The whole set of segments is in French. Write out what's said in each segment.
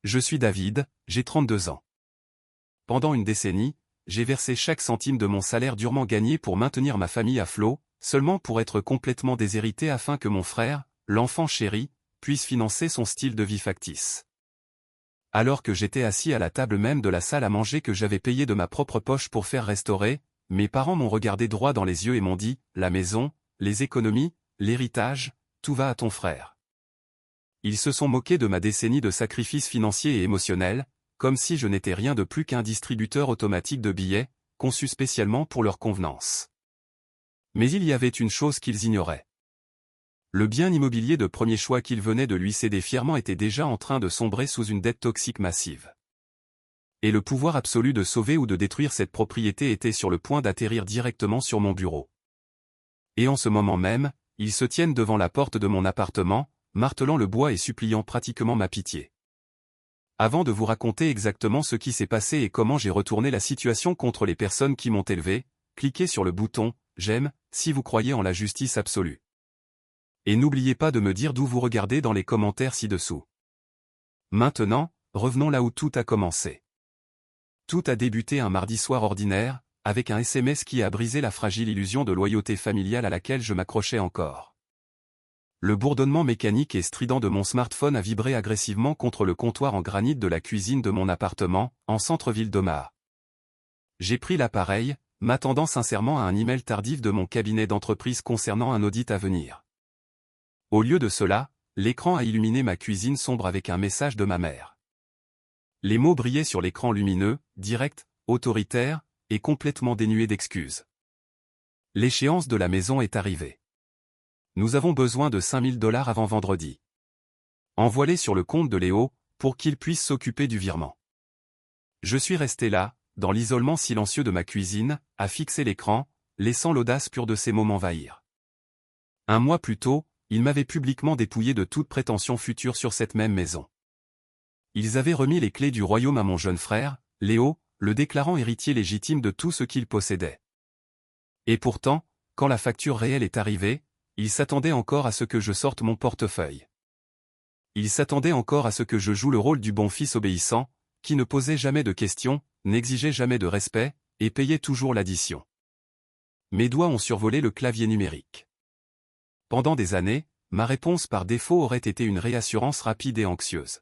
Je suis David, j'ai 32 ans. Pendant une décennie, j'ai versé chaque centime de mon salaire durement gagné pour maintenir ma famille à flot, seulement pour être complètement déshérité afin que mon frère, l'enfant chéri, puisse financer son style de vie factice. Alors que j'étais assis à la table même de la salle à manger que j'avais payée de ma propre poche pour faire restaurer, mes parents m'ont regardé droit dans les yeux et m'ont dit « La maison, les économies, l'héritage, tout va à ton frère ». Ils se sont moqués de ma décennie de sacrifices financiers et émotionnels, comme si je n'étais rien de plus qu'un distributeur automatique de billets, conçu spécialement pour leur convenance. Mais il y avait une chose qu'ils ignoraient. Le bien immobilier de premier choix qu'ils venaient de lui céder fièrement était déjà en train de sombrer sous une dette toxique massive. Et le pouvoir absolu de sauver ou de détruire cette propriété était sur le point d'atterrir directement sur mon bureau. Et en ce moment même, ils se tiennent devant la porte de mon appartement, martelant le bois et suppliant pratiquement ma pitié. Avant de vous raconter exactement ce qui s'est passé et comment j'ai retourné la situation contre les personnes qui m'ont élevé, cliquez sur le bouton « J'aime » si vous croyez en la justice absolue. Et n'oubliez pas de me dire d'où vous regardez dans les commentaires ci-dessous. Maintenant, revenons là où tout a commencé. Tout a débuté un mardi soir ordinaire, avec un SMS qui a brisé la fragile illusion de loyauté familiale à laquelle je m'accrochais encore. Le bourdonnement mécanique et strident de mon smartphone a vibré agressivement contre le comptoir en granit de la cuisine de mon appartement, en centre-ville d'Omaha. J'ai pris l'appareil, m'attendant sincèrement à un email tardif de mon cabinet d'entreprise concernant un audit à venir. Au lieu de cela, l'écran a illuminé ma cuisine sombre avec un message de ma mère. Les mots brillaient sur l'écran lumineux, direct, autoritaire, et complètement dénué d'excuses. L'échéance de la maison est arrivée. Nous avons besoin de 5 000 $ avant vendredi. Envoie-les sur le compte de Léo, pour qu'il puisse s'occuper du virement. Je suis resté là, dans l'isolement silencieux de ma cuisine, à fixer l'écran, laissant l'audace pure de ces mots m'envahir. Un mois plus tôt, ils m'avaient publiquement dépouillé de toute prétention future sur cette même maison. Ils avaient remis les clés du royaume à mon jeune frère, Léo, le déclarant héritier légitime de tout ce qu'il possédait. Et pourtant, quand la facture réelle est arrivée, ils s'attendaient encore à ce que je sorte mon portefeuille. Ils s'attendaient encore à ce que je joue le rôle du bon fils obéissant, qui ne posait jamais de questions, n'exigeait jamais de respect, et payait toujours l'addition. Mes doigts ont survolé le clavier numérique. Pendant des années, ma réponse par défaut aurait été une réassurance rapide et anxieuse.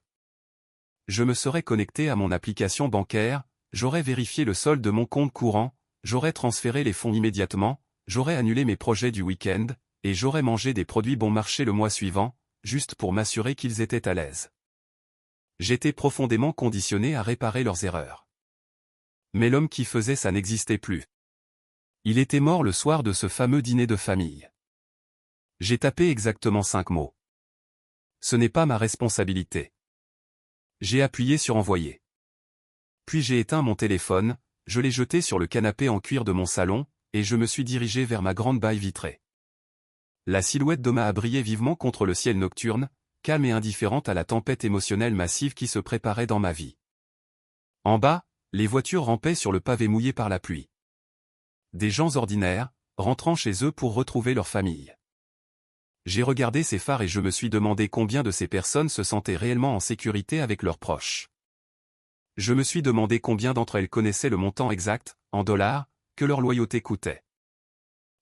Je me serais connecté à mon application bancaire, j'aurais vérifié le solde de mon compte courant, j'aurais transféré les fonds immédiatement, j'aurais annulé mes projets du week-end, et j'aurais mangé des produits bon marché le mois suivant, juste pour m'assurer qu'ils étaient à l'aise. J'étais profondément conditionné à réparer leurs erreurs. Mais l'homme qui faisait ça n'existait plus. Il était mort le soir de ce fameux dîner de famille. J'ai tapé exactement 5 mots. Ce n'est pas ma responsabilité. J'ai appuyé sur envoyer. Puis j'ai éteint mon téléphone, je l'ai jeté sur le canapé en cuir de mon salon, et je me suis dirigé vers ma grande baille vitrée. La silhouette d'Omaha brillait vivement contre le ciel nocturne, calme et indifférente à la tempête émotionnelle massive qui se préparait dans ma vie. En bas, les voitures rampaient sur le pavé mouillé par la pluie. Des gens ordinaires, rentrant chez eux pour retrouver leur famille. J'ai regardé ces phares et je me suis demandé combien de ces personnes se sentaient réellement en sécurité avec leurs proches. Je me suis demandé combien d'entre elles connaissaient le montant exact, en dollars, que leur loyauté coûtait.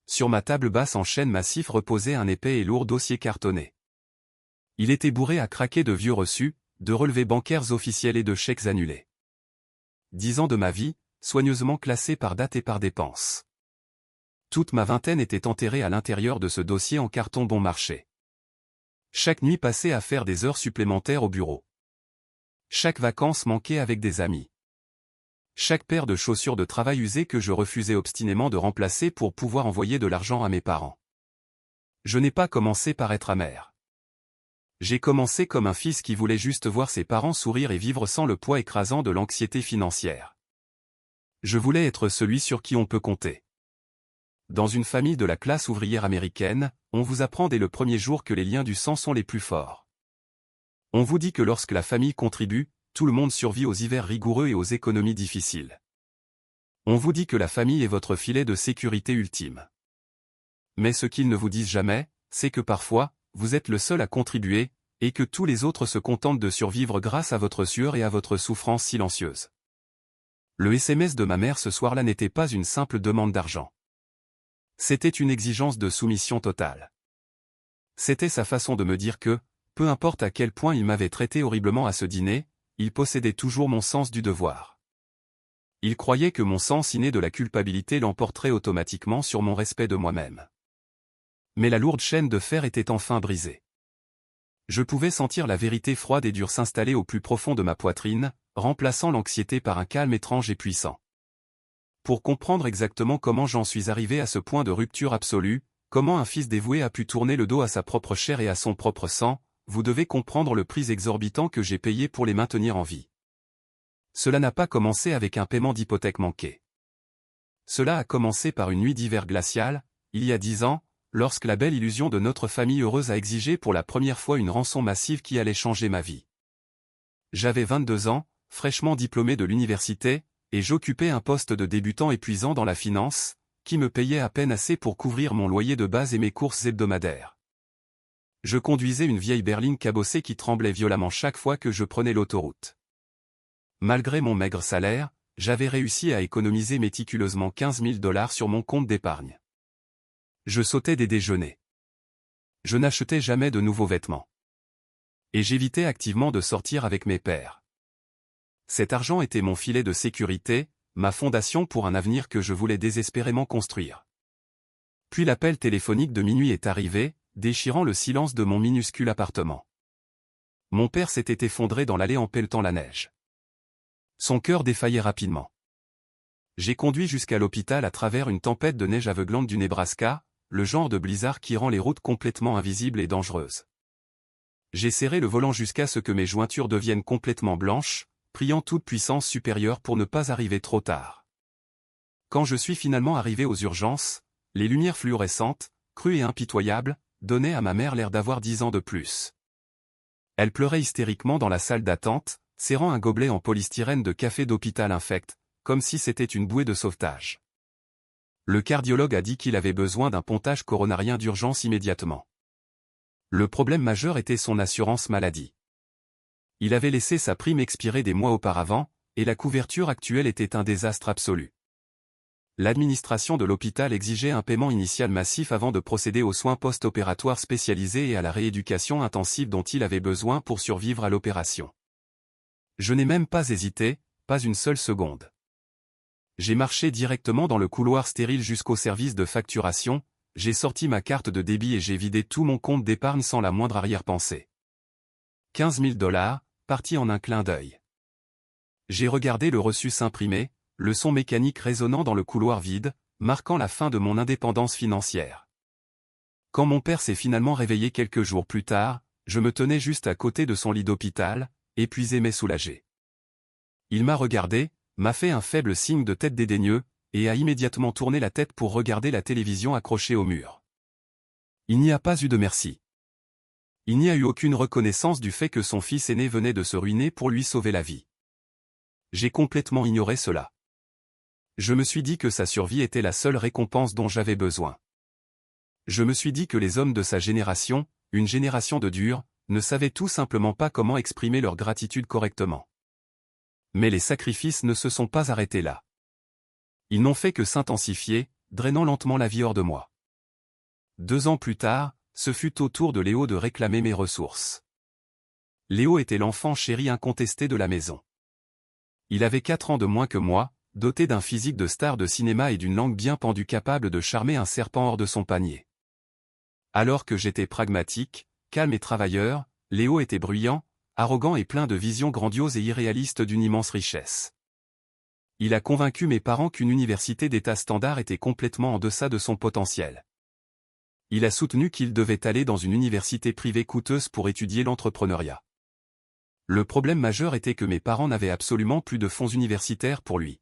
Sur ma table basse en chêne massif reposait un épais et lourd dossier cartonné. Il était bourré à craquer de vieux reçus, de relevés bancaires officiels et de chèques annulés. 10 ans de ma vie, soigneusement classés par date et par dépense. Toute ma vingtaine était enterrée à l'intérieur de ce dossier en carton bon marché. Chaque nuit passée à faire des heures supplémentaires au bureau. Chaque vacances manquée avec des amis. Chaque paire de chaussures de travail usées que je refusais obstinément de remplacer pour pouvoir envoyer de l'argent à mes parents. Je n'ai pas commencé par être amer. J'ai commencé comme un fils qui voulait juste voir ses parents sourire et vivre sans le poids écrasant de l'anxiété financière. Je voulais être celui sur qui on peut compter. Dans une famille de la classe ouvrière américaine, on vous apprend dès le premier jour que les liens du sang sont les plus forts. On vous dit que lorsque la famille contribue, tout le monde survit aux hivers rigoureux et aux économies difficiles. On vous dit que la famille est votre filet de sécurité ultime. Mais ce qu'ils ne vous disent jamais, c'est que parfois, vous êtes le seul à contribuer, et que tous les autres se contentent de survivre grâce à votre sueur et à votre souffrance silencieuse. Le SMS de ma mère ce soir-là n'était pas une simple demande d'argent. C'était une exigence de soumission totale. C'était sa façon de me dire que, peu importe à quel point il m'avait traité horriblement à ce dîner, il possédait toujours mon sens du devoir. Il croyait que mon sens inné de la culpabilité l'emporterait automatiquement sur mon respect de moi-même. Mais la lourde chaîne de fer était enfin brisée. Je pouvais sentir la vérité froide et dure s'installer au plus profond de ma poitrine, remplaçant l'anxiété par un calme étrange et puissant. Pour comprendre exactement comment j'en suis arrivé à ce point de rupture absolue, comment un fils dévoué a pu tourner le dos à sa propre chair et à son propre sang, vous devez comprendre le prix exorbitant que j'ai payé pour les maintenir en vie. Cela n'a pas commencé avec un paiement d'hypothèque manqué. Cela a commencé par une nuit d'hiver glacial, il y a 10 ans, lorsque la belle illusion de notre famille heureuse a exigé pour la première fois une rançon massive qui allait changer ma vie. J'avais 22 ans, fraîchement diplômé de l'université, et j'occupais un poste de débutant épuisant dans la finance, qui me payait à peine assez pour couvrir mon loyer de base et mes courses hebdomadaires. Je conduisais une vieille berline cabossée qui tremblait violemment chaque fois que je prenais l'autoroute. Malgré mon maigre salaire, j'avais réussi à économiser méticuleusement 15 000 $ sur mon compte d'épargne. Je sautais des déjeuners. Je n'achetais jamais de nouveaux vêtements. Et j'évitais activement de sortir avec mes pères. Cet argent était mon filet de sécurité, ma fondation pour un avenir que je voulais désespérément construire. Puis l'appel téléphonique de minuit est arrivé, déchirant le silence de mon minuscule appartement. Mon père s'était effondré dans l'allée en pelletant la neige. Son cœur défaillait rapidement. J'ai conduit jusqu'à l'hôpital à travers une tempête de neige aveuglante du Nebraska, le genre de blizzard qui rend les routes complètement invisibles et dangereuses. J'ai serré le volant jusqu'à ce que mes jointures deviennent complètement blanches, priant toute puissance supérieure pour ne pas arriver trop tard. Quand je suis finalement arrivé aux urgences, les lumières fluorescentes, crues et impitoyables, donnaient à ma mère l'air d'avoir 10 ans de plus. Elle pleurait hystériquement dans la salle d'attente, serrant un gobelet en polystyrène de café d'hôpital infect, comme si c'était une bouée de sauvetage. Le cardiologue a dit qu'il avait besoin d'un pontage coronarien d'urgence immédiatement. Le problème majeur était son assurance maladie. Il avait laissé sa prime expirer des mois auparavant, et la couverture actuelle était un désastre absolu. L'administration de l'hôpital exigeait un paiement initial massif avant de procéder aux soins post-opératoires spécialisés et à la rééducation intensive dont il avait besoin pour survivre à l'opération. Je n'ai même pas hésité, pas une seule seconde. J'ai marché directement dans le couloir stérile jusqu'au service de facturation, j'ai sorti ma carte de débit et j'ai vidé tout mon compte d'épargne sans la moindre arrière-pensée. 15 000 $, partis en un clin d'œil. J'ai regardé le reçu s'imprimer, le son mécanique résonnant dans le couloir vide, marquant la fin de mon indépendance financière. Quand mon père s'est finalement réveillé quelques jours plus tard, je me tenais juste à côté de son lit d'hôpital, épuisé mais soulagé. Il m'a regardé, m'a fait un faible signe de tête dédaigneux, et a immédiatement tourné la tête pour regarder la télévision accrochée au mur. Il n'y a pas eu de merci. Il n'y a eu aucune reconnaissance du fait que son fils aîné venait de se ruiner pour lui sauver la vie. J'ai complètement ignoré cela. Je me suis dit que sa survie était la seule récompense dont j'avais besoin. Je me suis dit que les hommes de sa génération, une génération de durs, ne savaient tout simplement pas comment exprimer leur gratitude correctement. Mais les sacrifices ne se sont pas arrêtés là. Ils n'ont fait que s'intensifier, drainant lentement la vie hors de moi. 2 ans plus tard, ce fut au tour de Léo de réclamer mes ressources. Léo était l'enfant chéri incontesté de la maison. Il avait 4 ans de moins que moi, doté d'un physique de star de cinéma et d'une langue bien pendue capable de charmer un serpent hors de son panier. Alors que j'étais pragmatique, calme et travailleur, Léo était bruyant, arrogant et plein de visions grandioses et irréalistes d'une immense richesse. Il a convaincu mes parents qu'une université d'état standard était complètement en deçà de son potentiel. Il a soutenu qu'il devait aller dans une université privée coûteuse pour étudier l'entrepreneuriat. Le problème majeur était que mes parents n'avaient absolument plus de fonds universitaires pour lui.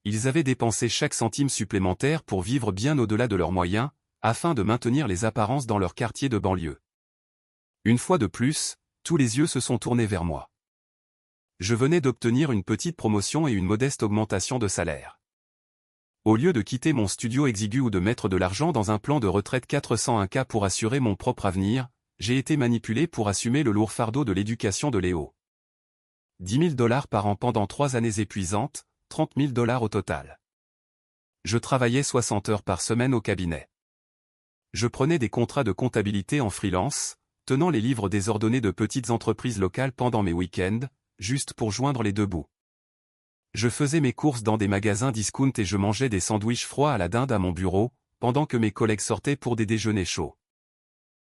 Ils avaient dépensé chaque centime supplémentaire pour vivre bien au-delà de leurs moyens, afin de maintenir les apparences dans leur quartier de banlieue. Une fois de plus, tous les yeux se sont tournés vers moi. Je venais d'obtenir une petite promotion et une modeste augmentation de salaire. Au lieu de quitter mon studio exigu ou de mettre de l'argent dans un plan de retraite 401K pour assurer mon propre avenir, j'ai été manipulé pour assumer le lourd fardeau de l'éducation de Léo. 10 000 $ par an pendant 3 années épuisantes, 30 000 $ au total. Je travaillais 60 heures par semaine au cabinet. Je prenais des contrats de comptabilité en freelance, tenant les livres désordonnés de petites entreprises locales pendant mes week-ends, juste pour joindre les deux bouts. Je faisais mes courses dans des magasins discount et je mangeais des sandwichs froids à la dinde à mon bureau, pendant que mes collègues sortaient pour des déjeuners chauds.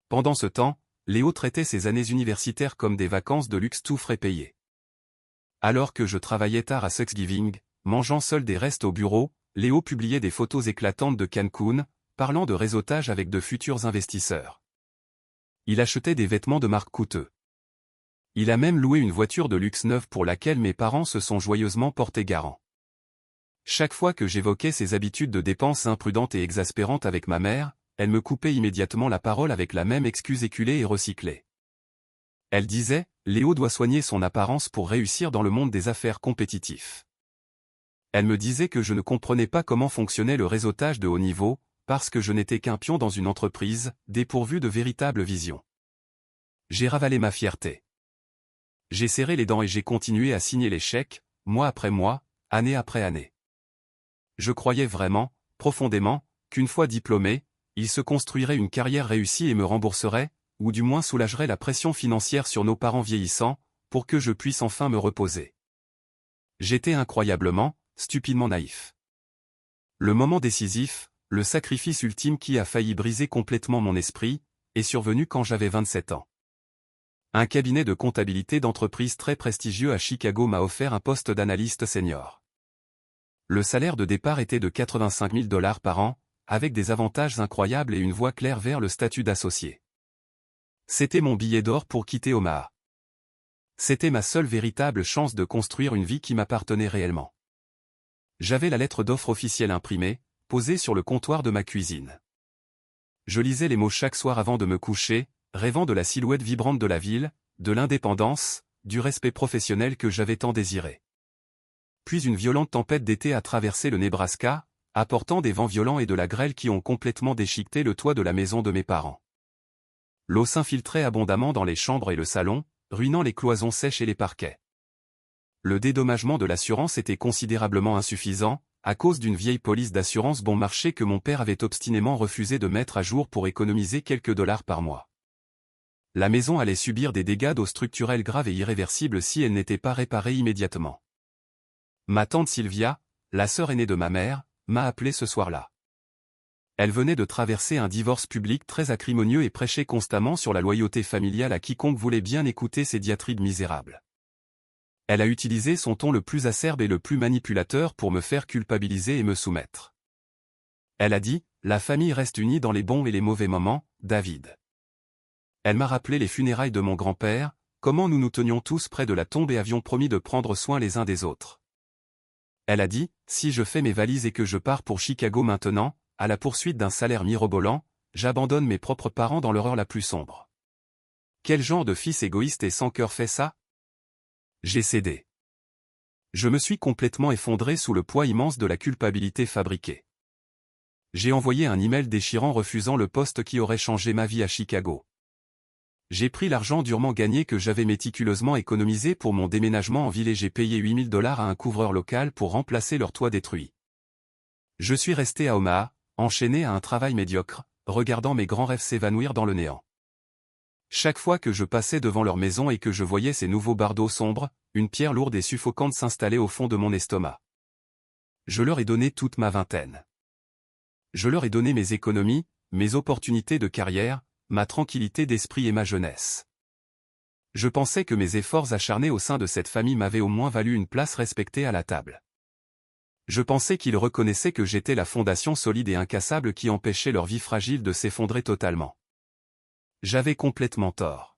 Pendant ce temps, Léo traitait ses années universitaires comme des vacances de luxe tout frais payés. Alors que je travaillais tard à Thanksgiving, mangeant seul des restes au bureau, Léo publiait des photos éclatantes de Cancun, parlant de réseautage avec de futurs investisseurs. Il achetait des vêtements de marque coûteux. Il a même loué une voiture de luxe neuve pour laquelle mes parents se sont joyeusement portés garants. Chaque fois que j'évoquais ses habitudes de dépenses imprudentes et exaspérantes avec ma mère, elle me coupait immédiatement la parole avec la même excuse éculée et recyclée. Elle disait, Léo doit soigner son apparence pour réussir dans le monde des affaires compétitif. Elle me disait que je ne comprenais pas comment fonctionnait le réseautage de haut niveau, parce que je n'étais qu'un pion dans une entreprise, dépourvue de véritable vision. J'ai ravalé ma fierté. J'ai serré les dents et j'ai continué à signer les chèques, mois après mois, année après année. Je croyais vraiment, profondément, qu'une fois diplômé, il se construirait une carrière réussie et me rembourserait, ou du moins soulagerait la pression financière sur nos parents vieillissants, pour que je puisse enfin me reposer. J'étais incroyablement, stupidement naïf. Le moment décisif, le sacrifice ultime qui a failli briser complètement mon esprit, est survenu quand j'avais 27 ans. Un cabinet de comptabilité d'entreprise très prestigieux à Chicago m'a offert un poste d'analyste senior. Le salaire de départ était de 85 000 $ par an, avec des avantages incroyables et une voie claire vers le statut d'associé. C'était mon billet d'or pour quitter Omaha. C'était ma seule véritable chance de construire une vie qui m'appartenait réellement. J'avais la lettre d'offre officielle imprimée, posée sur le comptoir de ma cuisine. Je lisais les mots chaque soir avant de me coucher, rêvant de la silhouette vibrante de la ville, de l'indépendance, du respect professionnel que j'avais tant désiré. Puis une violente tempête d'été a traversé le Nebraska, apportant des vents violents et de la grêle qui ont complètement déchiqueté le toit de la maison de mes parents. L'eau s'infiltrait abondamment dans les chambres et le salon, ruinant les cloisons sèches et les parquets. Le dédommagement de l'assurance était considérablement insuffisant, à cause d'une vieille police d'assurance bon marché que mon père avait obstinément refusé de mettre à jour pour économiser quelques dollars par mois. La maison allait subir des dégâts d'eau structurels graves et irréversibles si elle n'était pas réparée immédiatement. Ma tante Sylvia, la sœur aînée de ma mère, m'a appelé ce soir-là. Elle venait de traverser un divorce public très acrimonieux et prêchait constamment sur la loyauté familiale à quiconque voulait bien écouter ses diatribes misérables. Elle a utilisé son ton le plus acerbe et le plus manipulateur pour me faire culpabiliser et me soumettre. Elle a dit, « La famille reste unie dans les bons et les mauvais moments, David. » Elle m'a rappelé les funérailles de mon grand-père, comment nous nous tenions tous près de la tombe et avions promis de prendre soin les uns des autres. Elle a dit, « Si je fais mes valises et que je pars pour Chicago maintenant, à la poursuite d'un salaire mirobolant, j'abandonne mes propres parents dans l'horreur la plus sombre. » Quel genre de fils égoïste et sans cœur fait ça? J'ai cédé. Je me suis complètement effondré sous le poids immense de la culpabilité fabriquée. J'ai envoyé un email déchirant refusant le poste qui aurait changé ma vie à Chicago. J'ai pris l'argent durement gagné que j'avais méticuleusement économisé pour mon déménagement en ville et j'ai payé 8 000 $ à un couvreur local pour remplacer leur toit détruit. Je suis resté à Omaha, enchaîné à un travail médiocre, regardant mes grands rêves s'évanouir dans le néant. Chaque fois que je passais devant leur maison et que je voyais ces nouveaux bardeaux sombres, une pierre lourde et suffocante s'installait au fond de mon estomac. Je leur ai donné toute ma vingtaine. Je leur ai donné mes économies, mes opportunités de carrière, ma tranquillité d'esprit et ma jeunesse. Je pensais que mes efforts acharnés au sein de cette famille m'avaient au moins valu une place respectée à la table. Je pensais qu'ils reconnaissaient que j'étais la fondation solide et incassable qui empêchait leur vie fragile de s'effondrer totalement. J'avais complètement tort.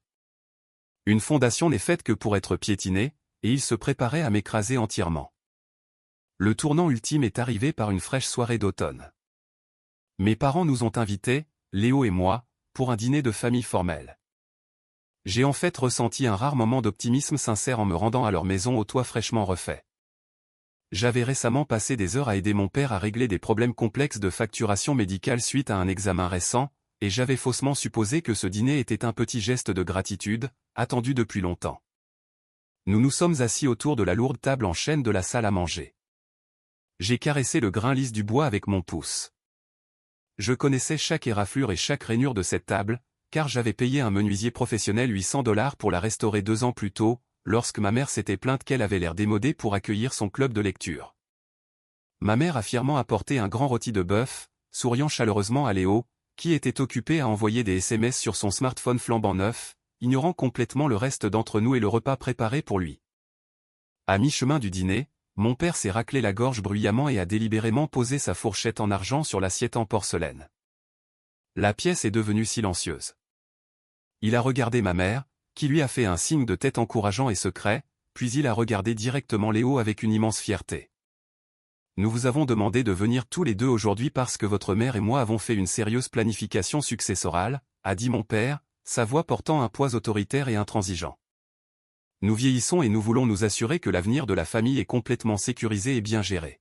Une fondation n'est faite que pour être piétinée, et ils se préparaient à m'écraser entièrement. Le tournant ultime est arrivé par une fraîche soirée d'automne. Mes parents nous ont invités, Léo et moi, pour un dîner de famille formel. J'ai en fait ressenti un rare moment d'optimisme sincère en me rendant à leur maison au toit fraîchement refait. J'avais récemment passé des heures à aider mon père à régler des problèmes complexes de facturation médicale suite à un examen récent, et j'avais faussement supposé que ce dîner était un petit geste de gratitude, attendu depuis longtemps. Nous nous sommes assis autour de la lourde table en chêne de la salle à manger. J'ai caressé le grain lisse du bois avec mon pouce. Je connaissais chaque éraflure et chaque rainure de cette table, car j'avais payé un menuisier professionnel $800 pour la restaurer 2 ans plus tôt, lorsque ma mère s'était plainte qu'elle avait l'air démodée pour accueillir son club de lecture. Ma mère a fièrement apporté un grand rôti de bœuf, souriant chaleureusement à Léo, qui était occupé à envoyer des SMS sur son smartphone flambant neuf, ignorant complètement le reste d'entre nous et le repas préparé pour lui. À mi-chemin du dîner, mon père s'est raclé la gorge bruyamment et a délibérément posé sa fourchette en argent sur l'assiette en porcelaine. La pièce est devenue silencieuse. Il a regardé ma mère, qui lui a fait un signe de tête encourageant et secret, puis il a regardé directement Léo avec une immense fierté. Nous vous avons demandé de venir tous les deux aujourd'hui parce que votre mère et moi avons fait une sérieuse planification successorale, a dit mon père, sa voix portant un poids autoritaire et intransigeant. Nous vieillissons et nous voulons nous assurer que l'avenir de la famille est complètement sécurisé et bien géré.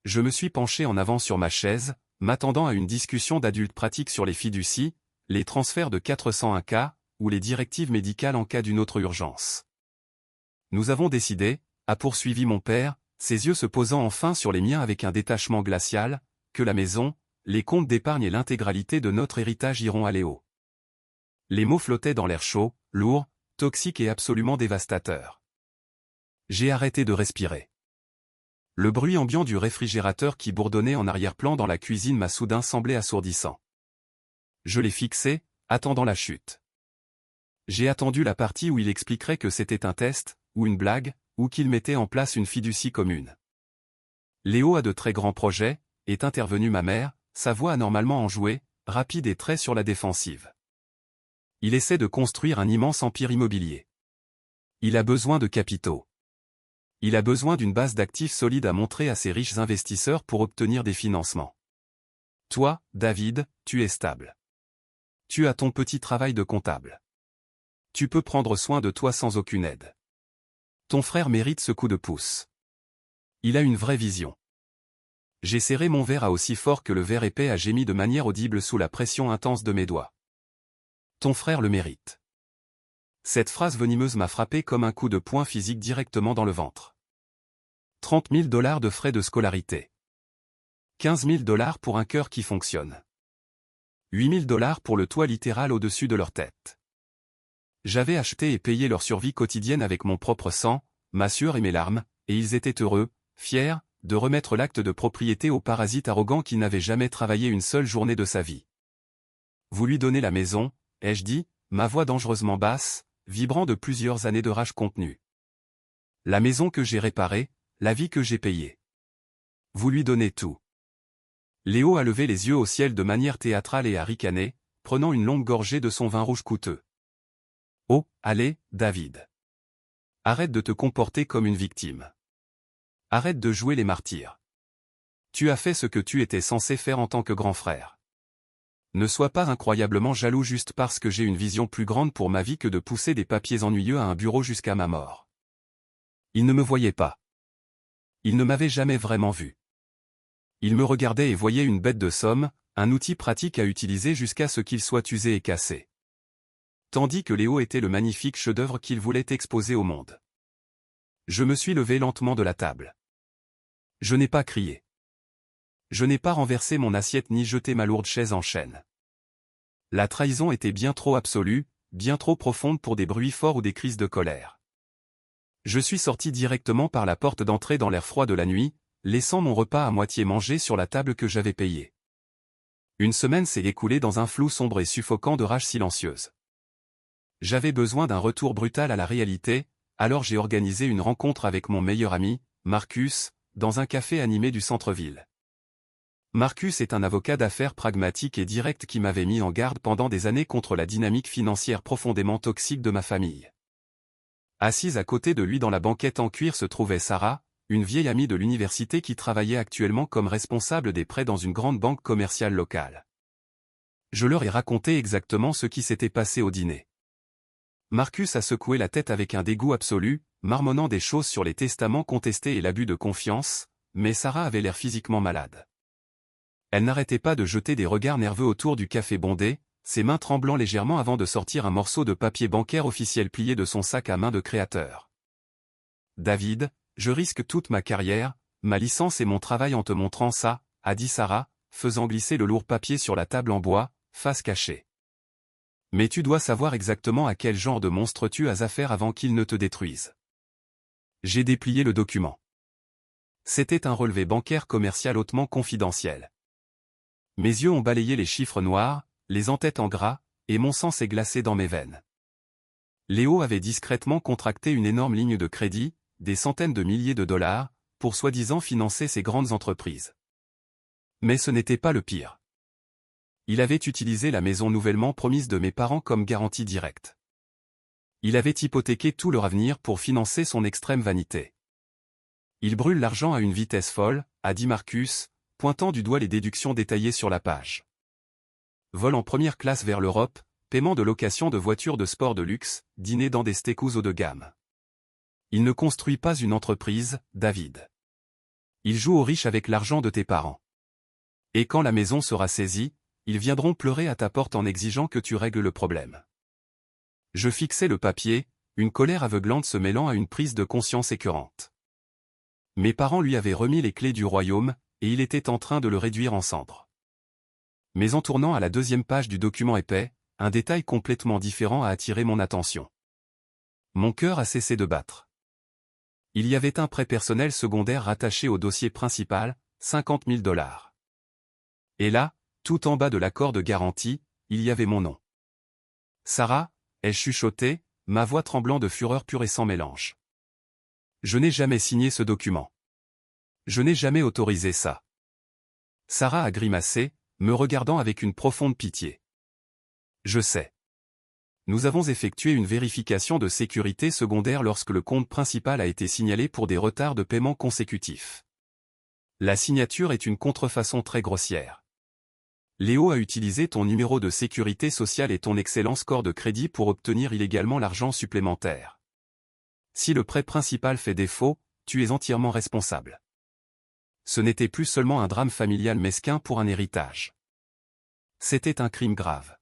Je me suis penché en avant sur ma chaise, m'attendant à une discussion d'adultes pratiques sur les fiducies, les transferts de 401K, ou les directives médicales en cas d'une autre urgence. Nous avons décidé, a poursuivi mon père, ses yeux se posant enfin sur les miens avec un détachement glacial, que la maison, les comptes d'épargne et l'intégralité de notre héritage iront à Léo. Les mots flottaient dans l'air chaud, lourd, toxique et absolument dévastateur. J'ai arrêté de respirer. Le bruit ambiant du réfrigérateur qui bourdonnait en arrière-plan dans la cuisine m'a soudain semblé assourdissant. Je l'ai fixé, attendant la chute. J'ai attendu la partie où il expliquerait que c'était un test, ou une blague, ou qu'il mettait en place une fiducie commune. Léo a de très grands projets, est intervenue ma mère, sa voix anormalement enjouée, rapide et très sur la défensive. Il essaie de construire un immense empire immobilier. Il a besoin de capitaux. Il a besoin d'une base d'actifs solide à montrer à ses riches investisseurs pour obtenir des financements. Toi, David, tu es stable. Tu as ton petit travail de comptable. Tu peux prendre soin de toi sans aucune aide. Ton frère mérite ce coup de pouce. Il a une vraie vision. J'ai serré mon verre à aussi fort que le verre épais a gémi de manière audible sous la pression intense de mes doigts. Ton frère le mérite. Cette phrase venimeuse m'a frappé comme un coup de poing physique directement dans le ventre. 30 000 $ de frais de scolarité. 15 000 $ pour un cœur qui fonctionne. 8 000 $ pour le toit littéral au-dessus de leur tête. J'avais acheté et payé leur survie quotidienne avec mon propre sang, ma sueur et mes larmes, et ils étaient heureux, fiers, de remettre l'acte de propriété au parasite arrogant qui n'avait jamais travaillé une seule journée de sa vie. Vous lui donnez la maison, ai-je dit, ma voix dangereusement basse, vibrant de plusieurs années de rage contenue. La maison que j'ai réparée, la vie que j'ai payée. Vous lui donnez tout. Léo a levé les yeux au ciel de manière théâtrale et a ricané, prenant une longue gorgée de son vin rouge coûteux. Oh, allez, David. Arrête de te comporter comme une victime. Arrête de jouer les martyrs. Tu as fait ce que tu étais censé faire en tant que grand frère. Ne sois pas incroyablement jaloux juste parce que j'ai une vision plus grande pour ma vie que de pousser des papiers ennuyeux à un bureau jusqu'à ma mort. Il ne me voyait pas. Il ne m'avait jamais vraiment vu. Il me regardait et voyait une bête de somme, un outil pratique à utiliser jusqu'à ce qu'il soit usé et cassé. Tandis que Léo était le magnifique chef-d'œuvre qu'il voulait exposer au monde. Je me suis levé lentement de la table. Je n'ai pas crié. Je n'ai pas renversé mon assiette ni jeté ma lourde chaise en chêne. La trahison était bien trop absolue, bien trop profonde pour des bruits forts ou des crises de colère. Je suis sorti directement par la porte d'entrée dans l'air froid de la nuit, laissant mon repas à moitié mangé sur la table que j'avais payée. Une semaine s'est écoulée dans un flou sombre et suffocant de rage silencieuse. J'avais besoin d'un retour brutal à la réalité, alors j'ai organisé une rencontre avec mon meilleur ami, Marcus, dans un café animé du centre-ville. Marcus est un avocat d'affaires pragmatique et direct qui m'avait mis en garde pendant des années contre la dynamique financière profondément toxique de ma famille. Assise à côté de lui dans la banquette en cuir se trouvait Sarah, une vieille amie de l'université qui travaillait actuellement comme responsable des prêts dans une grande banque commerciale locale. Je leur ai raconté exactement ce qui s'était passé au dîner. Marcus a secoué la tête avec un dégoût absolu, marmonnant des choses sur les testaments contestés et l'abus de confiance, mais Sarah avait l'air physiquement malade. Elle n'arrêtait pas de jeter des regards nerveux autour du café bondé, ses mains tremblant légèrement avant de sortir un morceau de papier bancaire officiel plié de son sac à main de créateur. « David, je risque toute ma carrière, ma licence et mon travail en te montrant ça, » a dit Sarah, faisant glisser le lourd papier sur la table en bois, face cachée. « Mais tu dois savoir exactement à quel genre de monstre tu as affaire avant qu'il ne te détruise. » J'ai déplié le document. C'était un relevé bancaire commercial hautement confidentiel. Mes yeux ont balayé les chiffres noirs, les en-têtes en gras, et mon sang s'est glacé dans mes veines. Léo avait discrètement contracté une énorme ligne de crédit, des centaines de milliers de dollars, pour soi-disant financer ses grandes entreprises. Mais ce n'était pas le pire. Il avait utilisé la maison nouvellement promise de mes parents comme garantie directe. Il avait hypothéqué tout leur avenir pour financer son extrême vanité. Il brûle l'argent à une vitesse folle, a dit Marcus, pointant du doigt les déductions détaillées sur la page. Vol en première classe vers l'Europe, paiement de location de voitures de sport de luxe, dîner dans des steakhouse haut de gamme. Il ne construit pas une entreprise, David. Il joue aux riches avec l'argent de tes parents. Et quand la maison sera saisie, ils viendront pleurer à ta porte en exigeant que tu règles le problème. Je fixais le papier, une colère aveuglante se mêlant à une prise de conscience écœurante. Mes parents lui avaient remis les clés du royaume, et il était en train de le réduire en cendres. Mais en tournant à la deuxième page du document épais, un détail complètement différent a attiré mon attention. Mon cœur a cessé de battre. Il y avait un prêt personnel secondaire rattaché au dossier principal, 50 000 $. Et là, tout en bas de l'accord de garantie, il y avait mon nom. Sarah, ai-je chuchoté, ma voix tremblant de fureur pure et sans mélange. Je n'ai jamais signé ce document. Je n'ai jamais autorisé ça. Sarah a grimacé, me regardant avec une profonde pitié. Je sais. Nous avons effectué une vérification de sécurité secondaire lorsque le compte principal a été signalé pour des retards de paiement consécutifs. La signature est une contrefaçon très grossière. Léo a utilisé ton numéro de sécurité sociale et ton excellent score de crédit pour obtenir illégalement l'argent supplémentaire. Si le prêt principal fait défaut, tu es entièrement responsable. Ce n'était plus seulement un drame familial mesquin pour un héritage. C'était un crime grave.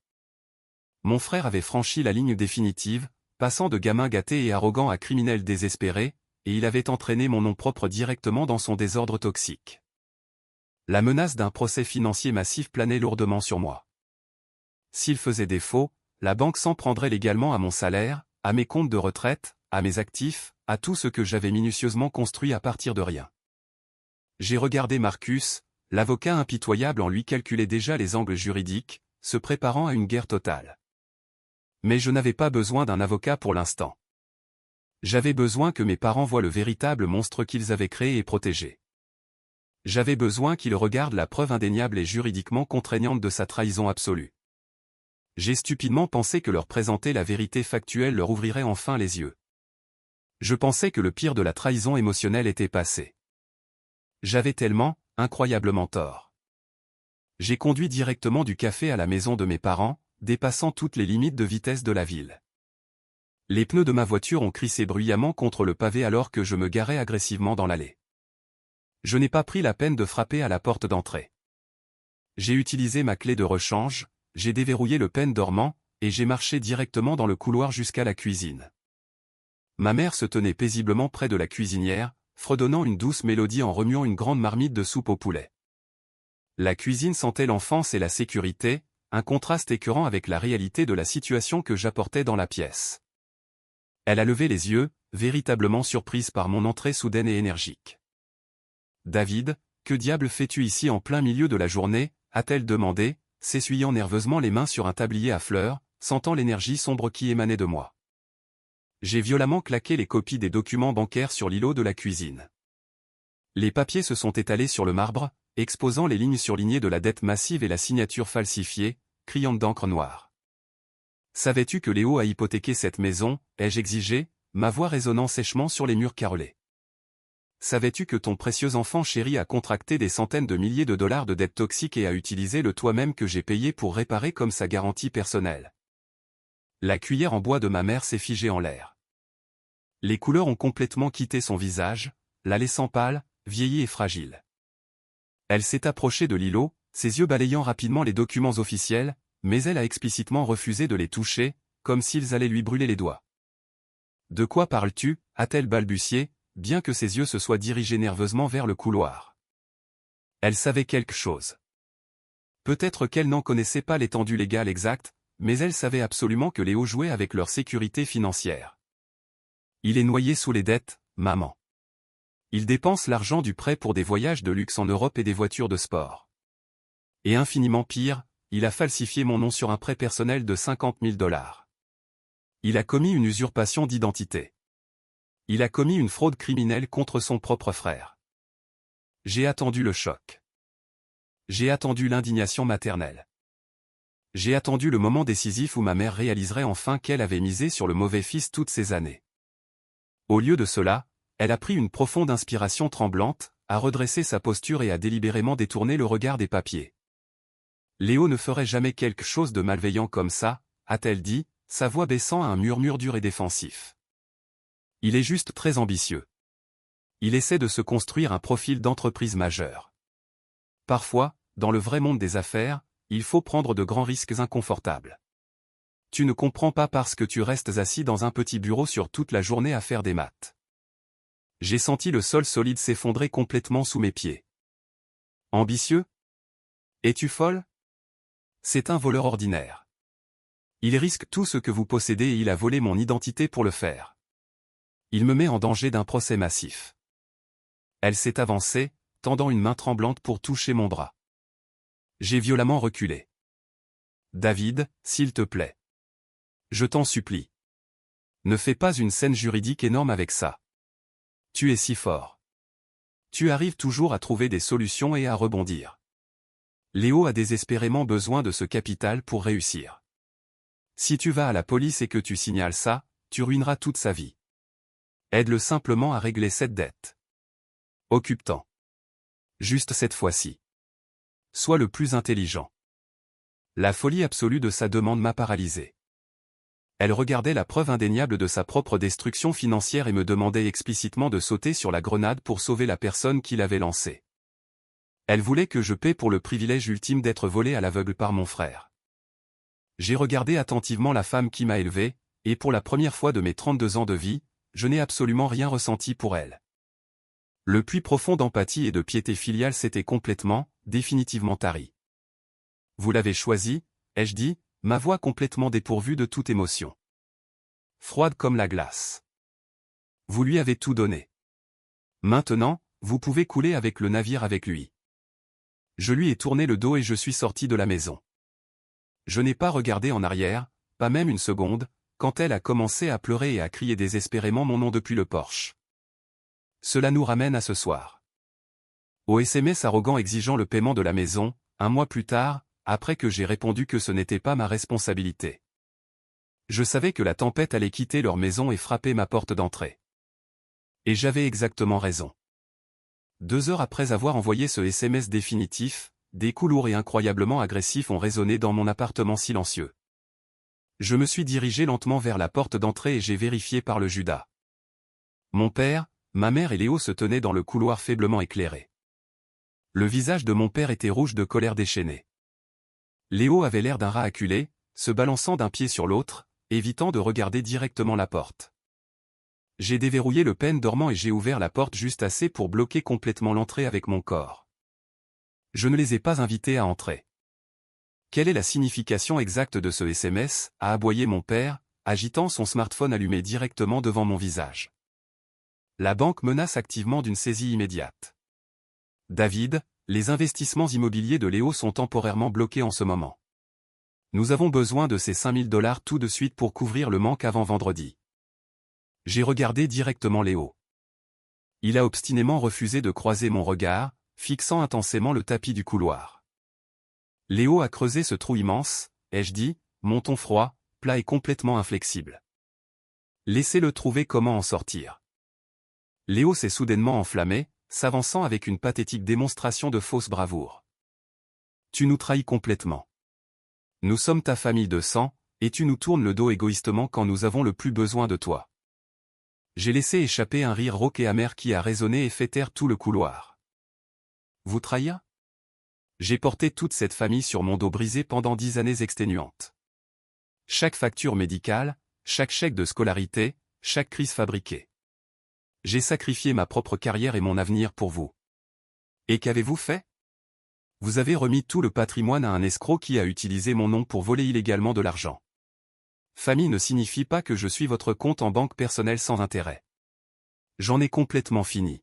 Mon frère avait franchi la ligne définitive, passant de gamin gâté et arrogant à criminel désespéré, et il avait entraîné mon nom propre directement dans son désordre toxique. La menace d'un procès financier massif planait lourdement sur moi. S'il faisait défaut, la banque s'en prendrait légalement à mon salaire, à mes comptes de retraite, à mes actifs, à tout ce que j'avais minutieusement construit à partir de rien. J'ai regardé Marcus, l'avocat impitoyable en lui calculait déjà les angles juridiques, se préparant à une guerre totale. Mais je n'avais pas besoin d'un avocat pour l'instant. J'avais besoin que mes parents voient le véritable monstre qu'ils avaient créé et protégé. J'avais besoin qu'ils regardent la preuve indéniable et juridiquement contraignante de sa trahison absolue. J'ai stupidement pensé que leur présenter la vérité factuelle leur ouvrirait enfin les yeux. Je pensais que le pire de la trahison émotionnelle était passé. J'avais tellement, incroyablement tort. J'ai conduit directement du café à la maison de mes parents, dépassant toutes les limites de vitesse de la ville. Les pneus de ma voiture ont crissé bruyamment contre le pavé alors que je me garais agressivement dans l'allée. Je n'ai pas pris la peine de frapper à la porte d'entrée. J'ai utilisé ma clé de rechange, j'ai déverrouillé le pêne dormant, et j'ai marché directement dans le couloir jusqu'à la cuisine. Ma mère se tenait paisiblement près de la cuisinière, fredonnant une douce mélodie en remuant une grande marmite de soupe au poulet. La cuisine sentait l'enfance et la sécurité, un contraste écœurant avec la réalité de la situation que j'apportais dans la pièce. Elle a levé les yeux, véritablement surprise par mon entrée soudaine et énergique. « David, que diable fais-tu ici en plein milieu de la journée ?» a-t-elle demandé, s'essuyant nerveusement les mains sur un tablier à fleurs, sentant l'énergie sombre qui émanait de moi. J'ai violemment claqué les copies des documents bancaires sur l'îlot de la cuisine. Les papiers se sont étalés sur le marbre, exposant les lignes surlignées de la dette massive et la signature falsifiée, criante d'encre noire. « Savais-tu que Léo a hypothéqué cette maison ?» ai-je exigé, ma voix résonnant sèchement sur les murs carrelés. « Savais-tu que ton précieux enfant chéri a contracté des centaines de milliers de dollars de dettes toxiques et a utilisé le toit même que j'ai payé pour réparer comme sa garantie personnelle ?» La cuillère en bois de ma mère s'est figée en l'air. Les couleurs ont complètement quitté son visage, la laissant pâle, vieillie et fragile. Elle s'est approchée de l'îlot, ses yeux balayant rapidement les documents officiels, mais elle a explicitement refusé de les toucher, comme s'ils allaient lui brûler les doigts. « De quoi parles-tu » a-t-elle balbutié, bien que ses yeux se soient dirigés nerveusement vers le couloir. Elle savait quelque chose. Peut-être qu'elle n'en connaissait pas l'étendue légale exacte, mais elle savait absolument que Léo jouait avec leur sécurité financière. Il est noyé sous les dettes, maman. Il dépense l'argent du prêt pour des voyages de luxe en Europe et des voitures de sport. Et infiniment pire, il a falsifié mon nom sur un prêt personnel de 50 000 $. Il a commis une usurpation d'identité. Il a commis une fraude criminelle contre son propre frère. J'ai attendu le choc. J'ai attendu l'indignation maternelle. J'ai attendu le moment décisif où ma mère réaliserait enfin qu'elle avait misé sur le mauvais fils toutes ces années. Au lieu de cela, elle a pris une profonde inspiration tremblante, a redressé sa posture et a délibérément détourné le regard des papiers. Léo ne ferait jamais quelque chose de malveillant comme ça, a-t-elle dit, sa voix baissant à un murmure dur et défensif. Il est juste très ambitieux. Il essaie de se construire un profil d'entreprise majeure. Parfois, dans le vrai monde des affaires, il faut prendre de grands risques inconfortables. Tu ne comprends pas parce que tu restes assis dans un petit bureau sur toute la journée à faire des maths. J'ai senti le sol solide s'effondrer complètement sous mes pieds. Ambitieux? Es-tu folle? C'est un voleur ordinaire. Il risque tout ce que vous possédez et il a volé mon identité pour le faire. Il me met en danger d'un procès massif. Elle s'est avancée, tendant une main tremblante pour toucher mon bras. J'ai violemment reculé. David, s'il te plaît. Je t'en supplie. Ne fais pas une scène juridique énorme avec ça. Tu es si fort. Tu arrives toujours à trouver des solutions et à rebondir. Léo a désespérément besoin de ce capital pour réussir. Si tu vas à la police et que tu signales ça, tu ruineras toute sa vie. Aide-le simplement à régler cette dette. Occupe-t'en. Juste cette fois-ci. Sois le plus intelligent. La folie absolue de sa demande m'a paralysé. Elle regardait la preuve indéniable de sa propre destruction financière et me demandait explicitement de sauter sur la grenade pour sauver la personne qui l'avait lancée. Elle voulait que je paie pour le privilège ultime d'être volé à l'aveugle par mon frère. J'ai regardé attentivement la femme qui m'a élevé, et pour la première fois de mes 32 ans de vie, je n'ai absolument rien ressenti pour elle. Le puits profond d'empathie et de piété filiale s'était complètement, définitivement tari. Vous l'avez choisi, ai-je dit, ma voix complètement dépourvue de toute émotion. Froide comme la glace. Vous lui avez tout donné. Maintenant, vous pouvez couler avec le navire avec lui. Je lui ai tourné le dos et je suis sorti de la maison. Je n'ai pas regardé en arrière, pas même une seconde, quand elle a commencé à pleurer et à crier désespérément mon nom depuis le porche. Cela nous ramène à ce soir. Au SMS arrogant exigeant le paiement de la maison, un mois plus tard, après que j'ai répondu que ce n'était pas ma responsabilité. Je savais que la tempête allait quitter leur maison et frapper ma porte d'entrée. Et j'avais exactement raison. 2 heures après avoir envoyé ce SMS définitif, des coups lourds et incroyablement agressifs ont résonné dans mon appartement silencieux. Je me suis dirigé lentement vers la porte d'entrée et j'ai vérifié par le Judas. Mon père, ma mère et Léo se tenaient dans le couloir faiblement éclairé. Le visage de mon père était rouge de colère déchaînée. Léo avait l'air d'un rat acculé, se balançant d'un pied sur l'autre, évitant de regarder directement la porte. J'ai déverrouillé le pêne dormant et j'ai ouvert la porte juste assez pour bloquer complètement l'entrée avec mon corps. Je ne les ai pas invités à entrer. Quelle est la signification exacte de ce SMS, a aboyé mon père, agitant son smartphone allumé directement devant mon visage. La banque menace activement d'une saisie immédiate. David, les investissements immobiliers de Léo sont temporairement bloqués en ce moment. Nous avons besoin de ces 5 000 $ tout de suite pour couvrir le manque avant vendredi. J'ai regardé directement Léo. Il a obstinément refusé de croiser mon regard, fixant intensément le tapis du couloir. Léo a creusé ce trou immense, ai-je dit, mon ton froid, plat et complètement inflexible. Laissez-le trouver comment en sortir. Léo s'est soudainement enflammé, s'avançant avec une pathétique démonstration de fausse bravoure. Tu nous trahis complètement. Nous sommes ta famille de sang, et tu nous tournes le dos égoïstement quand nous avons le plus besoin de toi. J'ai laissé échapper un rire rauque et amer qui a résonné et fait taire tout le couloir. Vous trahir? J'ai porté toute cette famille sur mon dos brisé pendant 10 années exténuantes. Chaque facture médicale, chaque chèque de scolarité, chaque crise fabriquée. J'ai sacrifié ma propre carrière et mon avenir pour vous. Et qu'avez-vous fait? Vous avez remis tout le patrimoine à un escroc qui a utilisé mon nom pour voler illégalement de l'argent. Famille ne signifie pas que je suis votre compte en banque personnel sans intérêt. J'en ai complètement fini.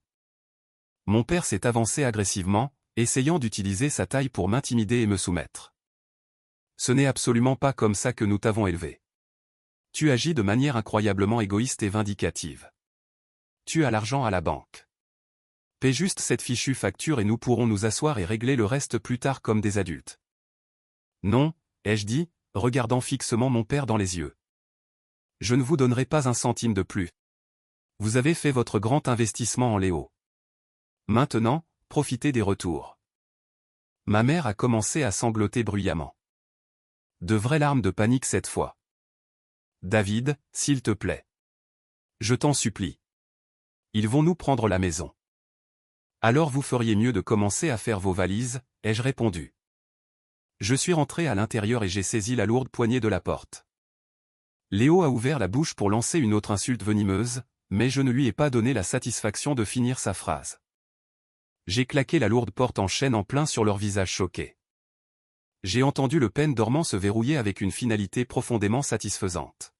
Mon père s'est avancé agressivement, essayant d'utiliser sa taille pour m'intimider et me soumettre. Ce n'est absolument pas comme ça que nous t'avons élevé. Tu agis de manière incroyablement égoïste et vindicative. Tu as l'argent à la banque. Paie juste cette fichue facture et nous pourrons nous asseoir et régler le reste plus tard comme des adultes. Non, ai-je dit, regardant fixement mon père dans les yeux. Je ne vous donnerai pas un centime de plus. Vous avez fait votre grand investissement en Léo. Maintenant, profitez des retours. Ma mère a commencé à sangloter bruyamment. De vraies larmes de panique cette fois. David, s'il te plaît. Je t'en supplie. Ils vont nous prendre la maison. Alors vous feriez mieux de commencer à faire vos valises, ai-je répondu. Je suis rentré à l'intérieur et j'ai saisi la lourde poignée de la porte. Léo a ouvert la bouche pour lancer une autre insulte venimeuse, mais je ne lui ai pas donné la satisfaction de finir sa phrase. J'ai claqué la lourde porte en chaîne en plein sur leur visage choqué. J'ai entendu le pêne dormant se verrouiller avec une finalité profondément satisfaisante.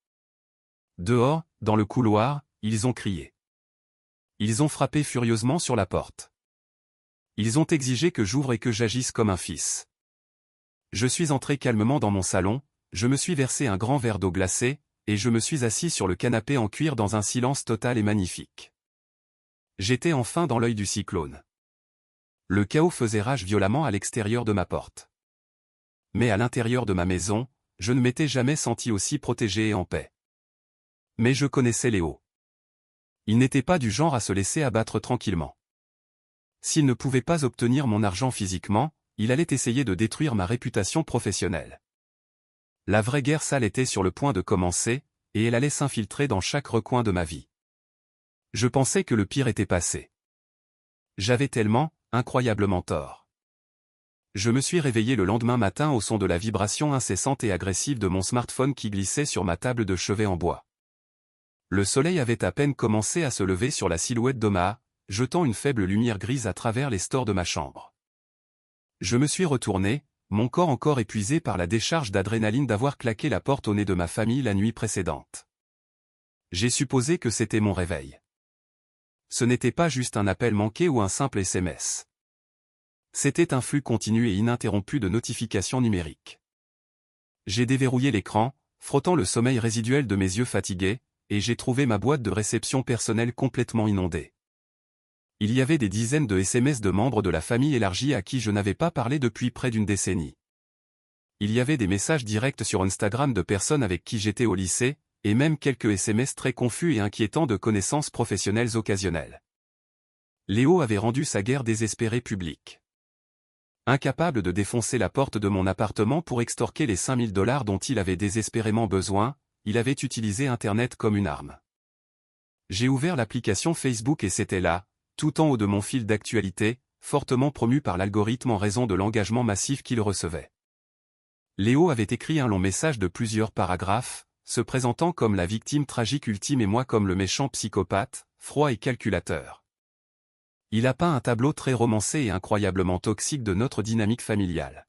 Dehors, dans le couloir, ils ont crié. Ils ont frappé furieusement sur la porte. Ils ont exigé que j'ouvre et que j'agisse comme un fils. Je suis entré calmement dans mon salon, je me suis versé un grand verre d'eau glacée, et je me suis assis sur le canapé en cuir dans un silence total et magnifique. J'étais enfin dans l'œil du cyclone. Le chaos faisait rage violemment à l'extérieur de ma porte. Mais à l'intérieur de ma maison, je ne m'étais jamais senti aussi protégé et en paix. Mais je connaissais Léo. Il n'était pas du genre à se laisser abattre tranquillement. S'il ne pouvait pas obtenir mon argent physiquement, il allait essayer de détruire ma réputation professionnelle. La vraie guerre sale était sur le point de commencer, et elle allait s'infiltrer dans chaque recoin de ma vie. Je pensais que le pire était passé. J'avais tellement, incroyablement tort. Je me suis réveillé le lendemain matin au son de la vibration incessante et agressive de mon smartphone qui glissait sur ma table de chevet en bois. Le soleil avait à peine commencé à se lever sur la silhouette d'Omaha, jetant une faible lumière grise à travers les stores de ma chambre. Je me suis retourné, mon corps encore épuisé par la décharge d'adrénaline d'avoir claqué la porte au nez de ma famille la nuit précédente. J'ai supposé que c'était mon réveil. Ce n'était pas juste un appel manqué ou un simple SMS. C'était un flux continu et ininterrompu de notifications numériques. J'ai déverrouillé l'écran, frottant le sommeil résiduel de mes yeux fatigués, et j'ai trouvé ma boîte de réception personnelle complètement inondée. Il y avait des dizaines de SMS de membres de la famille élargie à qui je n'avais pas parlé depuis près d'une décennie. Il y avait des messages directs sur Instagram de personnes avec qui j'étais au lycée, et même quelques SMS très confus et inquiétants de connaissances professionnelles occasionnelles. Léo avait rendu sa guerre désespérée publique. Incapable de défoncer la porte de mon appartement pour extorquer les $5000 dont il avait désespérément besoin, il avait utilisé Internet comme une arme. J'ai ouvert l'application Facebook et c'était là, tout en haut de mon fil d'actualité, fortement promu par l'algorithme en raison de l'engagement massif qu'il recevait. Léo avait écrit un long message de plusieurs paragraphes, se présentant comme la victime tragique ultime et moi comme le méchant psychopathe, froid et calculateur. Il a peint un tableau très romancé et incroyablement toxique de notre dynamique familiale.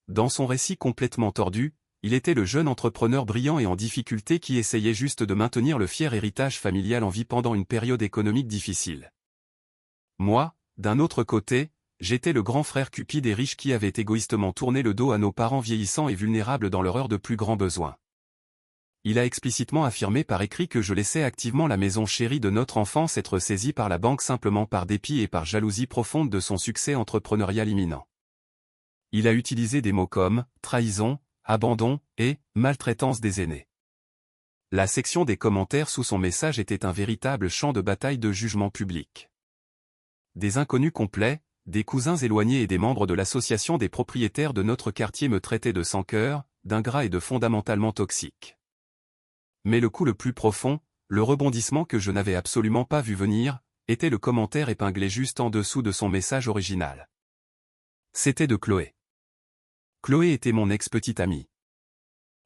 Dans son récit complètement tordu, il était le jeune entrepreneur brillant et en difficulté qui essayait juste de maintenir le fier héritage familial en vie pendant une période économique difficile. Moi, d'un autre côté, j'étais le grand frère cupide et riche qui avait égoïstement tourné le dos à nos parents vieillissants et vulnérables dans leur heure de plus grand besoin. Il a explicitement affirmé par écrit que je laissais activement la maison chérie de notre enfance être saisie par la banque simplement par dépit et par jalousie profonde de son succès entrepreneurial imminent. Il a utilisé des mots comme trahison, abandon et maltraitance des aînés. La section des commentaires sous son message était un véritable champ de bataille de jugement public. Des inconnus complets, des cousins éloignés et des membres de l'association des propriétaires de notre quartier me traitaient de sans-cœur, d'ingrat et de fondamentalement toxique. Mais le coup le plus profond, le rebondissement que je n'avais absolument pas vu venir, était le commentaire épinglé juste en dessous de son message original. C'était de Chloé. Chloé était mon ex-petite amie.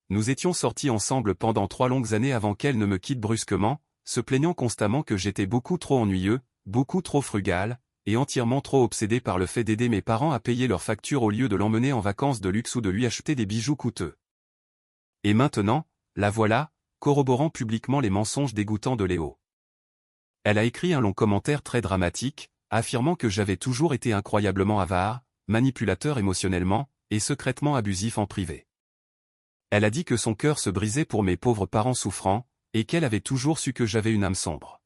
Nous étions sortis ensemble pendant 3 longues années avant qu'elle ne me quitte brusquement, se plaignant constamment que j'étais beaucoup trop ennuyeux, beaucoup trop frugal, et entièrement trop obsédé par le fait d'aider mes parents à payer leurs factures au lieu de l'emmener en vacances de luxe ou de lui acheter des bijoux coûteux. Et maintenant, la voilà, corroborant publiquement les mensonges dégoûtants de Léo. Elle a écrit un long commentaire très dramatique, affirmant que j'avais toujours été incroyablement avare, manipulateur émotionnellement, et secrètement abusif en privé. Elle a dit que son cœur se brisait pour mes pauvres parents souffrants, et qu'elle avait toujours su que j'avais une âme sombre.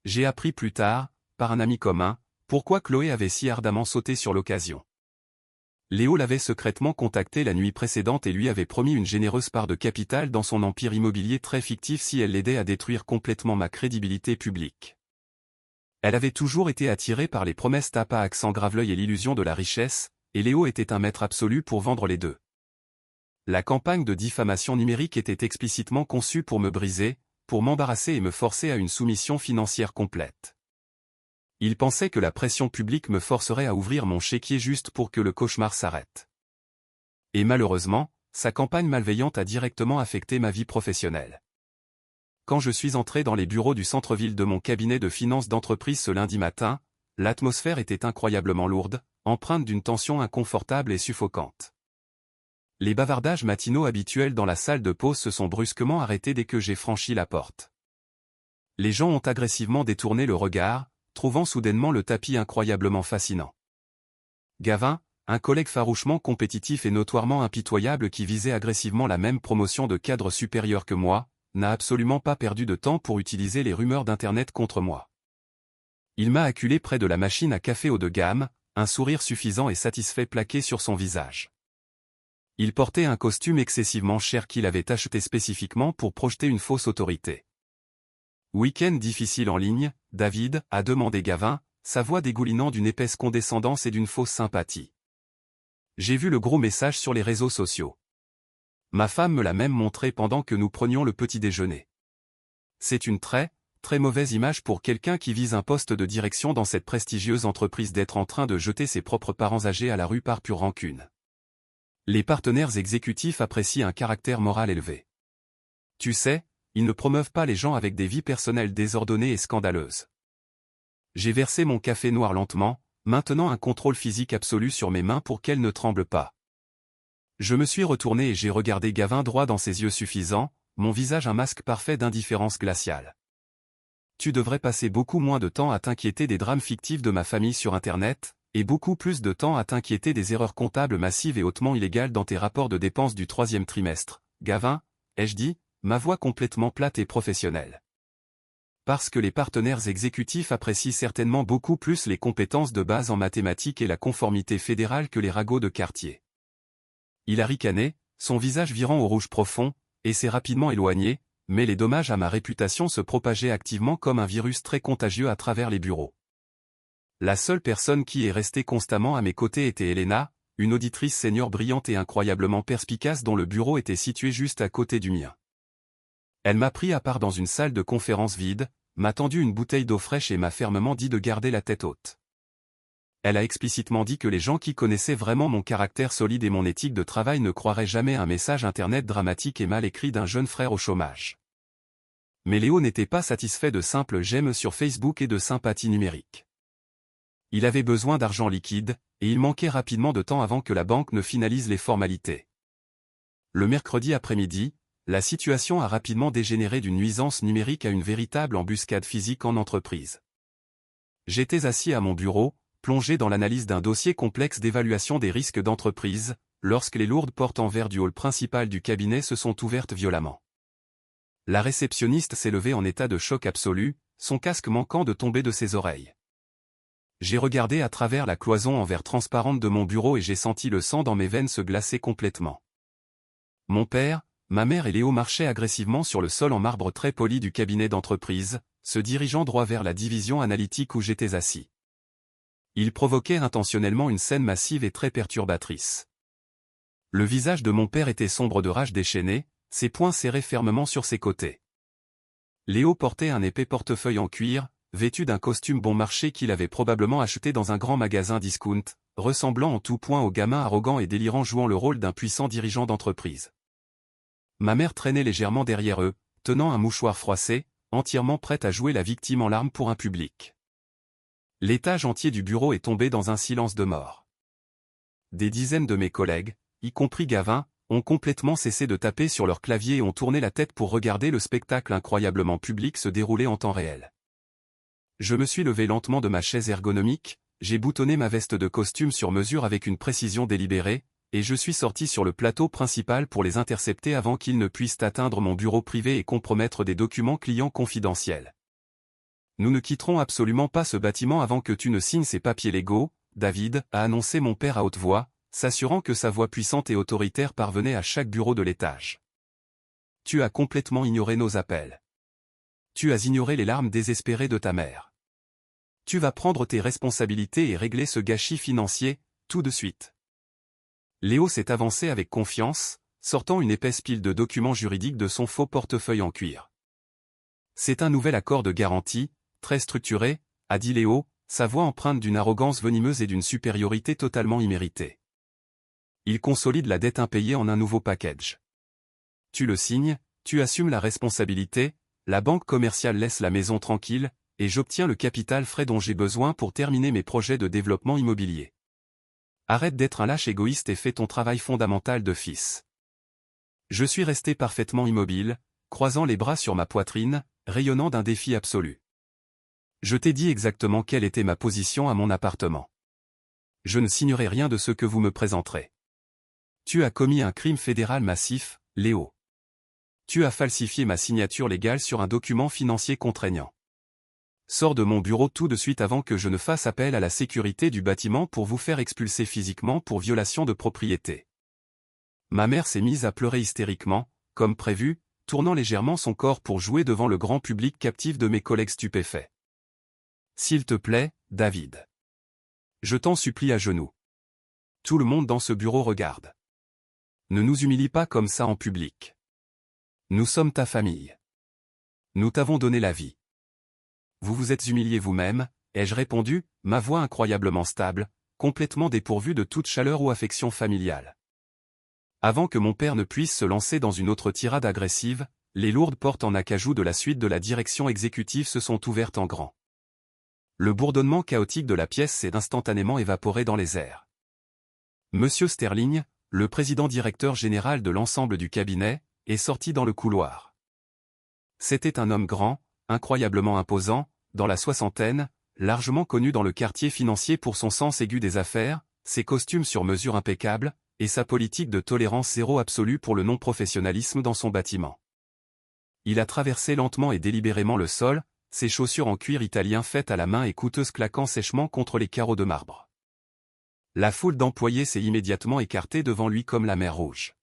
J'ai appris plus tard, par un ami commun, pourquoi Chloé avait si ardemment sauté sur l'occasion. Léo l'avait secrètement contacté la nuit précédente et lui avait promis une généreuse part de capital dans son empire immobilier très fictif si elle l'aidait à détruire complètement ma crédibilité publique. Elle avait toujours été attirée par les promesses tape à accent grave-l'œil et l'illusion de la richesse, et Léo était un maître absolu pour vendre les deux. La campagne de diffamation numérique était explicitement conçue pour me briser, pour m'embarrasser et me forcer à une soumission financière complète. Il pensait que la pression publique me forcerait à ouvrir mon chéquier juste pour que le cauchemar s'arrête. Et malheureusement, sa campagne malveillante a directement affecté ma vie professionnelle. Quand je suis entré dans les bureaux du centre-ville de mon cabinet de finance d'entreprise ce lundi matin, l'atmosphère était incroyablement lourde, empreinte d'une tension inconfortable et suffocante. Les bavardages matinaux habituels dans la salle de pause se sont brusquement arrêtés dès que j'ai franchi la porte. Les gens ont agressivement détourné le regard, trouvant soudainement le tapis incroyablement fascinant. Gavin, un collègue farouchement compétitif et notoirement impitoyable qui visait agressivement la même promotion de cadre supérieur que moi, n'a absolument pas perdu de temps pour utiliser les rumeurs d'Internet contre moi. Il m'a acculé près de la machine à café haut de gamme, un sourire suffisant et satisfait plaqué sur son visage. Il portait un costume excessivement cher qu'il avait acheté spécifiquement pour projeter une fausse autorité. Week-end difficile en ligne, David, a demandé Gavin, sa voix dégoulinant d'une épaisse condescendance et d'une fausse sympathie. J'ai vu le gros message sur les réseaux sociaux. Ma femme me l'a même montré pendant que nous prenions le petit déjeuner. C'est une très mauvaise image pour quelqu'un qui vise un poste de direction dans cette prestigieuse entreprise d'être en train de jeter ses propres parents âgés à la rue par pure rancune. Les partenaires exécutifs apprécient un caractère moral élevé. Tu sais, ils ne promeuvent pas les gens avec des vies personnelles désordonnées et scandaleuses. J'ai versé mon café noir lentement, maintenant un contrôle physique absolu sur mes mains pour qu'elles ne tremblent pas. Je me suis retourné et j'ai regardé Gavin droit dans ses yeux suffisants, mon visage un masque parfait d'indifférence glaciale. Tu devrais passer beaucoup moins de temps à t'inquiéter des drames fictifs de ma famille sur Internet, et beaucoup plus de temps à t'inquiéter des erreurs comptables massives et hautement illégales dans tes rapports de dépenses du 3e trimestre, Gavin, ai-je dit, ma voix complètement plate et professionnelle. Parce que les partenaires exécutifs apprécient certainement beaucoup plus les compétences de base en mathématiques et la conformité fédérale que les ragots de quartier. Il a ricané, son visage virant au rouge profond, et s'est rapidement éloigné, mais les dommages à ma réputation se propageaient activement comme un virus très contagieux à travers les bureaux. La seule personne qui est restée constamment à mes côtés était Elena, une auditrice senior brillante et incroyablement perspicace dont le bureau était situé juste à côté du mien. Elle m'a pris à part dans une salle de conférence vide, m'a tendu une bouteille d'eau fraîche et m'a fermement dit de garder la tête haute. Elle a explicitement dit que les gens qui connaissaient vraiment mon caractère solide et mon éthique de travail ne croiraient jamais un message Internet dramatique et mal écrit d'un jeune frère au chômage. Mais Léo n'était pas satisfait de simples j'aime sur Facebook et de sympathie numérique. Il avait besoin d'argent liquide, et il manquait rapidement de temps avant que la banque ne finalise les formalités. Le mercredi après-midi, la situation a rapidement dégénéré d'une nuisance numérique à une véritable embuscade physique en entreprise. J'étais assis à mon bureau, plongé dans l'analyse d'un dossier complexe d'évaluation des risques d'entreprise, lorsque les lourdes portes en verre du hall principal du cabinet se sont ouvertes violemment. La réceptionniste s'est levée en état de choc absolu, son casque manquant de tomber de ses oreilles. J'ai regardé à travers la cloison en verre transparente de mon bureau et j'ai senti le sang dans mes veines se glacer complètement. Mon père, ma mère et Léo marchaient agressivement sur le sol en marbre très poli du cabinet d'entreprise, se dirigeant droit vers la division analytique où j'étais assis. Ils provoquaient intentionnellement une scène massive et très perturbatrice. Le visage de mon père était sombre de rage déchaînée, ses poings serrés fermement sur ses côtés. Léo portait un épais portefeuille en cuir, vêtu d'un costume bon marché qu'il avait probablement acheté dans un grand magasin discount, ressemblant en tout point au gamin arrogant et délirant jouant le rôle d'un puissant dirigeant d'entreprise. Ma mère traînait légèrement derrière eux, tenant un mouchoir froissé, entièrement prête à jouer la victime en larmes pour un public. L'étage entier du bureau est tombé dans un silence de mort. Des dizaines de mes collègues, y compris Gavin, ont complètement cessé de taper sur leur clavier et ont tourné la tête pour regarder le spectacle incroyablement public se dérouler en temps réel. Je me suis levé lentement de ma chaise ergonomique, j'ai boutonné ma veste de costume sur mesure avec une précision délibérée, et je suis sorti sur le plateau principal pour les intercepter avant qu'ils ne puissent atteindre mon bureau privé et compromettre des documents clients confidentiels. Nous ne quitterons absolument pas ce bâtiment avant que tu ne signes ces papiers légaux, David, a annoncé mon père à haute voix, s'assurant que sa voix puissante et autoritaire parvenait à chaque bureau de l'étage. Tu as complètement ignoré nos appels. Tu as ignoré les larmes désespérées de ta mère. Tu vas prendre tes responsabilités et régler ce gâchis financier, tout de suite. Léo s'est avancé avec confiance, sortant une épaisse pile de documents juridiques de son faux portefeuille en cuir. C'est un nouvel accord de garantie, très structuré, a dit Léo, sa voix empreinte d'une arrogance venimeuse et d'une supériorité totalement imméritée. Il consolide la dette impayée en un nouveau package. Tu le signes, tu assumes la responsabilité, la banque commerciale laisse la maison tranquille, et j'obtiens le capital frais dont j'ai besoin pour terminer mes projets de développement immobilier. Arrête d'être un lâche égoïste et fais ton travail fondamental de fils. Je suis resté parfaitement immobile, croisant les bras sur ma poitrine, rayonnant d'un défi absolu. Je t'ai dit exactement quelle était ma position à mon appartement. Je ne signerai rien de ce que vous me présenterez. Tu as commis un crime fédéral massif, Léo. Tu as falsifié ma signature légale sur un document financier contraignant. Sors de mon bureau tout de suite avant que je ne fasse appel à la sécurité du bâtiment pour vous faire expulser physiquement pour violation de propriété. Ma mère s'est mise à pleurer hystériquement, comme prévu, tournant légèrement son corps pour jouer devant le grand public captif de mes collègues stupéfaits. S'il te plaît, David. Je t'en supplie à genoux. Tout le monde dans ce bureau regarde. Ne nous humilie pas comme ça en public. Nous sommes ta famille. Nous t'avons donné la vie. Vous vous êtes humilié vous-même, ai-je répondu, ma voix incroyablement stable, complètement dépourvue de toute chaleur ou affection familiale. Avant que mon père ne puisse se lancer dans une autre tirade agressive, les lourdes portes en acajou de la suite de la direction exécutive se sont ouvertes en grand. Le bourdonnement chaotique de la pièce s'est instantanément évaporé dans les airs. Monsieur Sterling, le président-directeur général de l'ensemble du cabinet, est sorti dans le couloir. C'était un homme grand, incroyablement imposant, dans la soixantaine, largement connu dans le quartier financier pour son sens aigu des affaires, ses costumes sur mesure impeccables, et sa politique de tolérance zéro absolue pour le non-professionnalisme dans son bâtiment. Il a traversé lentement et délibérément le sol, ses chaussures en cuir italien faites à la main et coûteuses claquant sèchement contre les carreaux de marbre. La foule d'employés s'est immédiatement écartée devant lui comme la mer Rouge.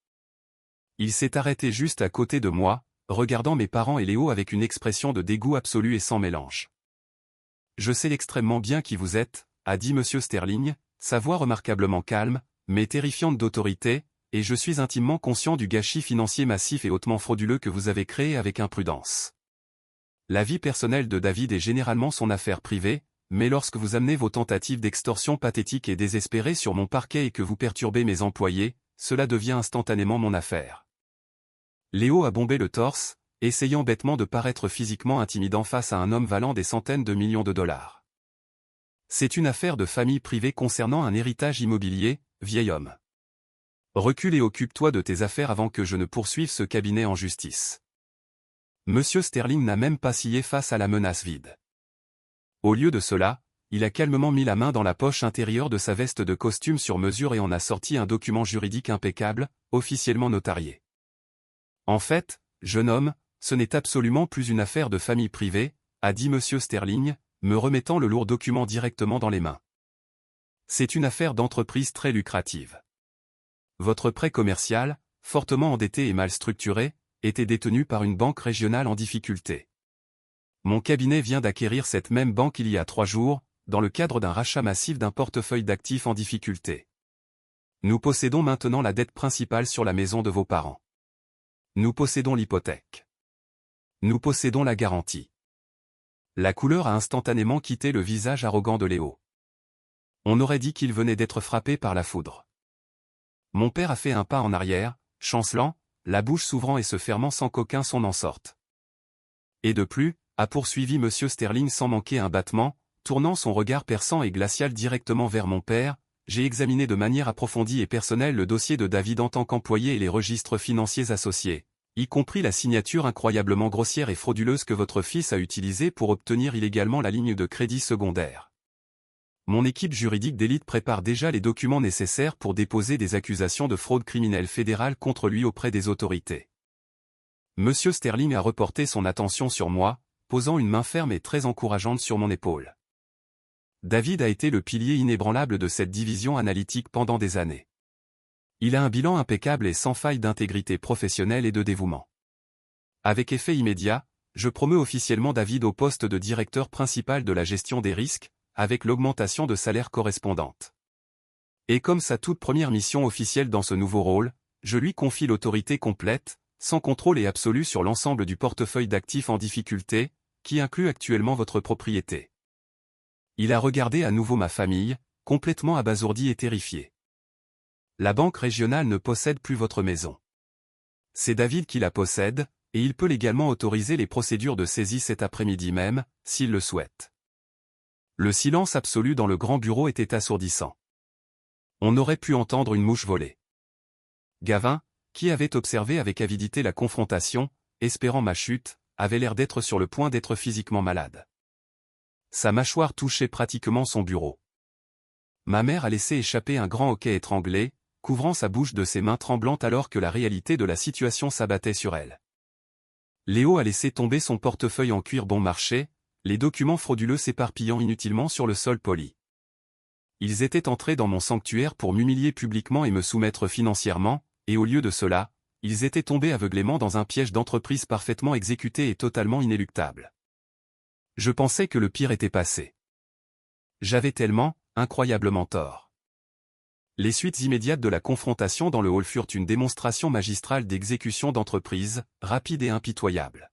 Il s'est arrêté juste à côté de moi, regardant mes parents et Léo avec une expression de dégoût absolu et sans mélange. « Je sais extrêmement bien qui vous êtes, a dit Monsieur Sterling, sa voix remarquablement calme, mais terrifiante d'autorité, et je suis intimement conscient du gâchis financier massif et hautement frauduleux que vous avez créé avec imprudence. La vie personnelle de David est généralement son affaire privée, mais lorsque vous amenez vos tentatives d'extorsion pathétiques et désespérées sur mon parquet et que vous perturbez mes employés, cela devient instantanément mon affaire. » Léo a bombé le torse, essayant bêtement de paraître physiquement intimidant face à un homme valant des centaines de millions de dollars. C'est une affaire de famille privée concernant un héritage immobilier, vieil homme. Recule et occupe-toi de tes affaires avant que je ne poursuive ce cabinet en justice. Monsieur Sterling n'a même pas scié face à la menace vide. Au lieu de cela, il a calmement mis la main dans la poche intérieure de sa veste de costume sur mesure et en a sorti un document juridique impeccable, officiellement notarié. En fait, jeune homme, ce n'est absolument plus une affaire de famille privée, a dit Monsieur Sterling, me remettant le lourd document directement dans les mains. C'est une affaire d'entreprise très lucrative. Votre prêt commercial, fortement endetté et mal structuré, était détenu par une banque régionale en difficulté. Mon cabinet vient d'acquérir cette même banque il y a 3 jours, dans le cadre d'un rachat massif d'un portefeuille d'actifs en difficulté. Nous possédons maintenant la dette principale sur la maison de vos parents. Nous possédons l'hypothèque. Nous possédons la garantie. La couleur a instantanément quitté le visage arrogant de Léo. On aurait dit qu'il venait d'être frappé par la foudre. Mon père a fait un pas en arrière, chancelant, la bouche s'ouvrant et se fermant sans qu'aucun son n'en sorte. Et de plus, a poursuivi Monsieur Sterling sans manquer un battement, tournant son regard perçant et glacial directement vers mon père, j'ai examiné de manière approfondie et personnelle le dossier de David en tant qu'employé et les registres financiers associés, y compris la signature incroyablement grossière et frauduleuse que votre fils a utilisée pour obtenir illégalement la ligne de crédit secondaire. Mon équipe juridique d'élite prépare déjà les documents nécessaires pour déposer des accusations de fraude criminelle fédérale contre lui auprès des autorités. Monsieur Sterling a reporté son attention sur moi, posant une main ferme et très encourageante sur mon épaule. David a été le pilier inébranlable de cette division analytique pendant des années. Il a un bilan impeccable et sans faille d'intégrité professionnelle et de dévouement. Avec effet immédiat, je promeux officiellement David au poste de directeur principal de la gestion des risques, avec l'augmentation de salaire correspondante. Et comme sa toute première mission officielle dans ce nouveau rôle, je lui confie l'autorité complète, sans contrôle et absolu sur l'ensemble du portefeuille d'actifs en difficulté, qui inclut actuellement votre propriété. Il a regardé à nouveau ma famille, complètement abasourdi et terrifié. La banque régionale ne possède plus votre maison. C'est David qui la possède, et il peut légalement autoriser les procédures de saisie cet après-midi même, s'il le souhaite. Le silence absolu dans le grand bureau était assourdissant. On aurait pu entendre une mouche voler. Gavin, qui avait observé avec avidité la confrontation, espérant ma chute, avait l'air d'être sur le point d'être physiquement malade. Sa mâchoire touchait pratiquement son bureau. Ma mère a laissé échapper un grand hoquet étranglé, couvrant sa bouche de ses mains tremblantes alors que la réalité de la situation s'abattait sur elle. Léo a laissé tomber son portefeuille en cuir bon marché, les documents frauduleux s'éparpillant inutilement sur le sol poli. Ils étaient entrés dans mon sanctuaire pour m'humilier publiquement et me soumettre financièrement, et au lieu de cela, ils étaient tombés aveuglément dans un piège d'entreprise parfaitement exécuté et totalement inéluctable. Je pensais que le pire était passé. J'avais tellement, incroyablement tort. Les suites immédiates de la confrontation dans le hall furent une démonstration magistrale d'exécution d'entreprise, rapide et impitoyable.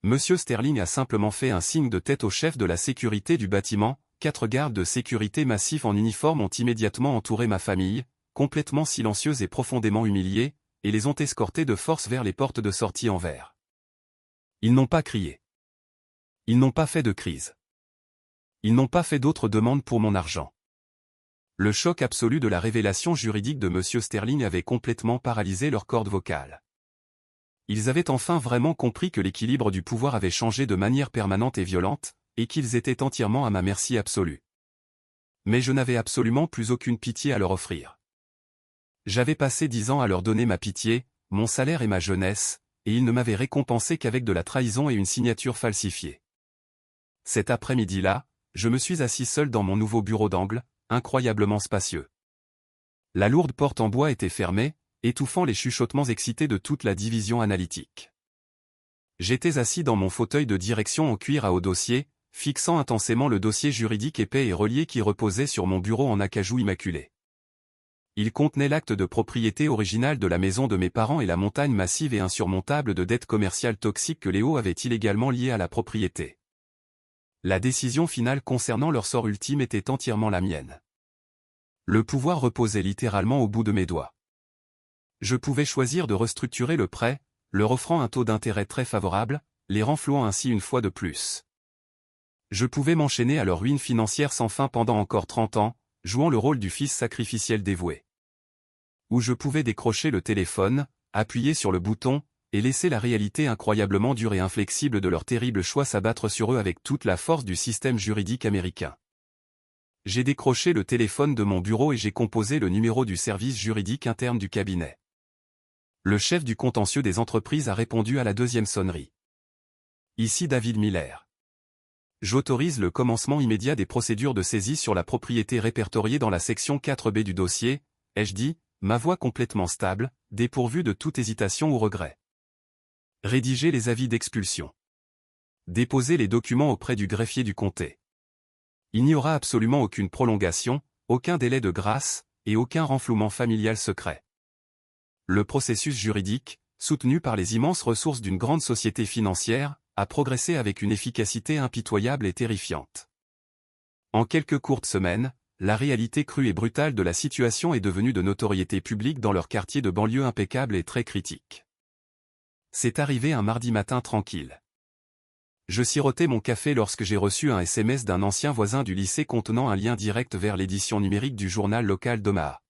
Monsieur Sterling a simplement fait un signe de tête au chef de la sécurité du bâtiment, 4 gardes de sécurité massifs en uniforme ont immédiatement entouré ma famille, complètement silencieuse et profondément humiliée, et les ont escortés de force vers les portes de sortie en verre. Ils n'ont pas crié. Ils n'ont pas fait de crise. Ils n'ont pas fait d'autres demandes pour mon argent. Le choc absolu de la révélation juridique de Monsieur Sterling avait complètement paralysé leurs cordes vocales. Ils avaient enfin vraiment compris que l'équilibre du pouvoir avait changé de manière permanente et violente, et qu'ils étaient entièrement à ma merci absolue. Mais je n'avais absolument plus aucune pitié à leur offrir. J'avais passé 10 ans à leur donner ma pitié, mon salaire et ma jeunesse, et ils ne m'avaient récompensé qu'avec de la trahison et une signature falsifiée. Cet après-midi-là, je me suis assis seul dans mon nouveau bureau d'angle, incroyablement spacieux. La lourde porte en bois était fermée, étouffant les chuchotements excités de toute la division analytique. J'étais assis dans mon fauteuil de direction en cuir à haut dossier, fixant intensément le dossier juridique épais et relié qui reposait sur mon bureau en acajou immaculé. Il contenait l'acte de propriété original de la maison de mes parents et la montagne massive et insurmontable de dettes commerciales toxiques que Léo avait illégalement liées à la propriété. La décision finale concernant leur sort ultime était entièrement la mienne. Le pouvoir reposait littéralement au bout de mes doigts. Je pouvais choisir de restructurer le prêt, leur offrant un taux d'intérêt très favorable, les renflouant ainsi une fois de plus. Je pouvais m'enchaîner à leur ruine financière sans fin pendant encore 30 ans, jouant le rôle du fils sacrificiel dévoué. Ou je pouvais décrocher le téléphone, appuyer sur le bouton, et laisser la réalité incroyablement dure et inflexible de leur terrible choix s'abattre sur eux avec toute la force du système juridique américain. J'ai décroché le téléphone de mon bureau et j'ai composé le numéro du service juridique interne du cabinet. Le chef du contentieux des entreprises a répondu à la deuxième sonnerie. Ici David Miller. J'autorise le commencement immédiat des procédures de saisie sur la propriété répertoriée dans la section 4B du dossier, ai-je dit, ma voix complètement stable, dépourvue de toute hésitation ou regret. Rédiger les avis d'expulsion. Déposer les documents auprès du greffier du comté. Il n'y aura absolument aucune prolongation, aucun délai de grâce, et aucun renflouement familial secret. Le processus juridique, soutenu par les immenses ressources d'une grande société financière, a progressé avec une efficacité impitoyable et terrifiante. En quelques courtes semaines, la réalité crue et brutale de la situation est devenue de notoriété publique dans leur quartier de banlieue impeccable et très critique. C'est arrivé un mardi matin tranquille. Je sirotais mon café lorsque j'ai reçu un SMS d'un ancien voisin du lycée contenant un lien direct vers l'édition numérique du journal local d'Omaha.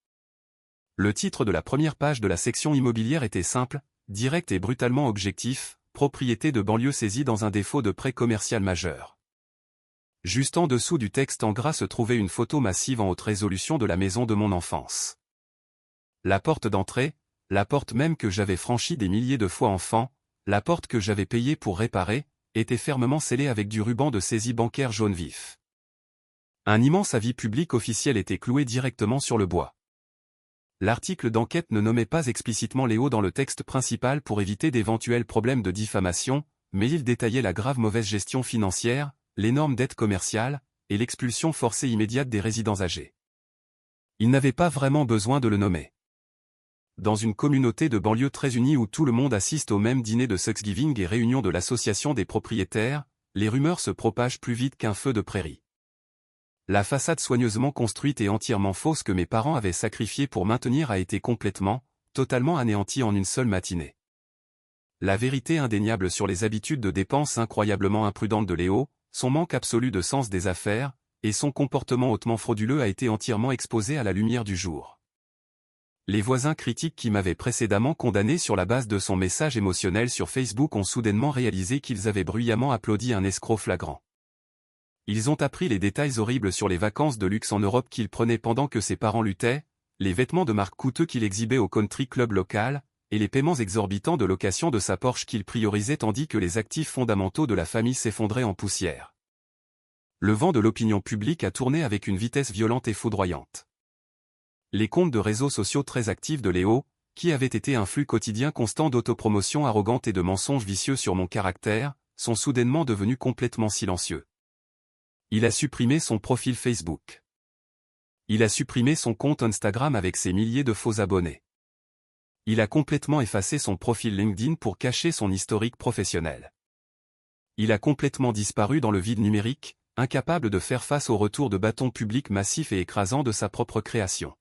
Le titre de la première page de la section immobilière était simple, direct et brutalement objectif, propriété de banlieue saisie dans un défaut de prêt commercial majeur. Juste en dessous du texte en gras se trouvait une photo massive en haute résolution de la maison de mon enfance. La porte d'entrée, la porte même que j'avais franchie des milliers de fois enfant, la porte que j'avais payée pour réparer, était fermement scellée avec du ruban de saisie bancaire jaune vif. Un immense avis public officiel était cloué directement sur le bois. L'article d'enquête ne nommait pas explicitement Léo dans le texte principal pour éviter d'éventuels problèmes de diffamation, mais il détaillait la grave mauvaise gestion financière, l'énorme dette commerciale, et l'expulsion forcée immédiate des résidents âgés. Il n'avait pas vraiment besoin de le nommer. Dans une communauté de banlieue très unie où tout le monde assiste au même dîner de Thanksgiving et réunion de l'association des propriétaires, les rumeurs se propagent plus vite qu'un feu de prairie. La façade soigneusement construite et entièrement fausse que mes parents avaient sacrifiée pour maintenir a été complètement, totalement anéantie en une seule matinée. La vérité indéniable sur les habitudes de dépenses incroyablement imprudentes de Léo, son manque absolu de sens des affaires, et son comportement hautement frauduleux a été entièrement exposé à la lumière du jour. Les voisins critiques qui m'avaient précédemment condamné sur la base de son message émotionnel sur Facebook ont soudainement réalisé qu'ils avaient bruyamment applaudi un escroc flagrant. Ils ont appris les détails horribles sur les vacances de luxe en Europe qu'il prenait pendant que ses parents luttaient, les vêtements de marque coûteux qu'il exhibait au country club local, et les paiements exorbitants de location de sa Porsche qu'il priorisait tandis que les actifs fondamentaux de la famille s'effondraient en poussière. Le vent de l'opinion publique a tourné avec une vitesse violente et foudroyante. Les comptes de réseaux sociaux très actifs de Léo, qui avaient été un flux quotidien constant d'autopromotion arrogante et de mensonges vicieux sur mon caractère, sont soudainement devenus complètement silencieux. Il a supprimé son profil Facebook. Il a supprimé son compte Instagram avec ses milliers de faux abonnés. Il a complètement effacé son profil LinkedIn pour cacher son historique professionnel. Il a complètement disparu dans le vide numérique, incapable de faire face au retour de bâton public massif et écrasant de sa propre création.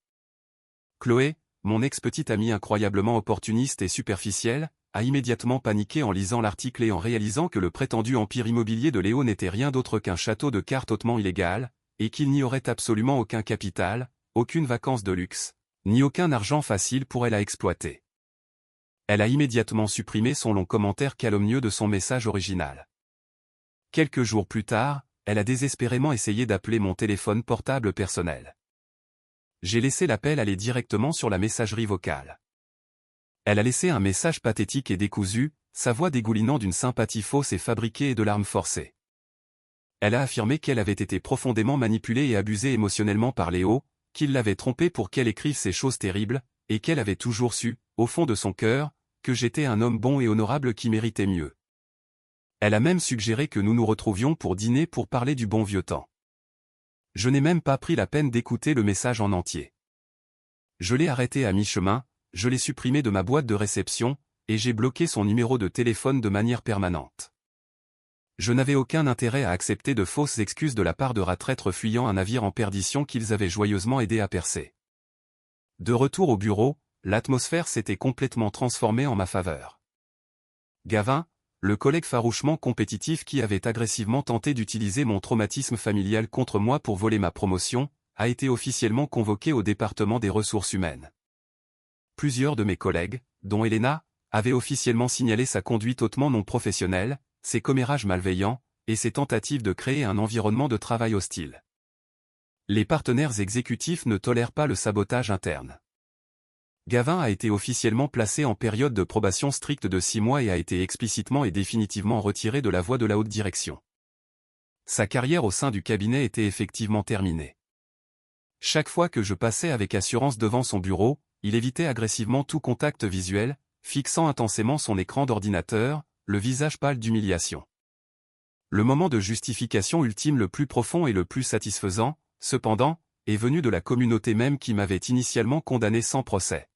Chloé, mon ex-petite amie incroyablement opportuniste et superficielle, a immédiatement paniqué en lisant l'article et en réalisant que le prétendu empire immobilier de Léo n'était rien d'autre qu'un château de cartes hautement illégal, et qu'il n'y aurait absolument aucun capital, aucune vacance de luxe, ni aucun argent facile pour elle à exploiter. Elle a immédiatement supprimé son long commentaire calomnieux de son message original. Quelques jours plus tard, elle a désespérément essayé d'appeler mon téléphone portable personnel. J'ai laissé l'appel aller directement sur la messagerie vocale. Elle a laissé un message pathétique et décousu, sa voix dégoulinant d'une sympathie fausse et fabriquée et de larmes forcées. Elle a affirmé qu'elle avait été profondément manipulée et abusée émotionnellement par Léo, qu'il l'avait trompée pour qu'elle écrive ces choses terribles, et qu'elle avait toujours su, au fond de son cœur, que j'étais un homme bon et honorable qui méritait mieux. Elle a même suggéré que nous nous retrouvions pour dîner pour parler du bon vieux temps. Je n'ai même pas pris la peine d'écouter le message en entier. Je l'ai arrêté à mi-chemin, je l'ai supprimé de ma boîte de réception, et j'ai bloqué son numéro de téléphone de manière permanente. Je n'avais aucun intérêt à accepter de fausses excuses de la part de ratraîtres fuyant un navire en perdition qu'ils avaient joyeusement aidé à percer. De retour au bureau, l'atmosphère s'était complètement transformée en ma faveur. Gavin, le collègue farouchement compétitif qui avait agressivement tenté d'utiliser mon traumatisme familial contre moi pour voler ma promotion, a été officiellement convoqué au département des ressources humaines. Plusieurs de mes collègues, dont Elena, avaient officiellement signalé sa conduite hautement non professionnelle, ses commérages malveillants, et ses tentatives de créer un environnement de travail hostile. Les partenaires exécutifs ne tolèrent pas le sabotage interne. Gavin a été officiellement placé en période de probation stricte de 6 mois et a été explicitement et définitivement retiré de la voie de la haute direction. Sa carrière au sein du cabinet était effectivement terminée. Chaque fois que je passais avec assurance devant son bureau, il évitait agressivement tout contact visuel, fixant intensément son écran d'ordinateur, le visage pâle d'humiliation. Le moment de justification ultime le plus profond et le plus satisfaisant, cependant, est venu de la communauté même qui m'avait initialement condamné sans procès.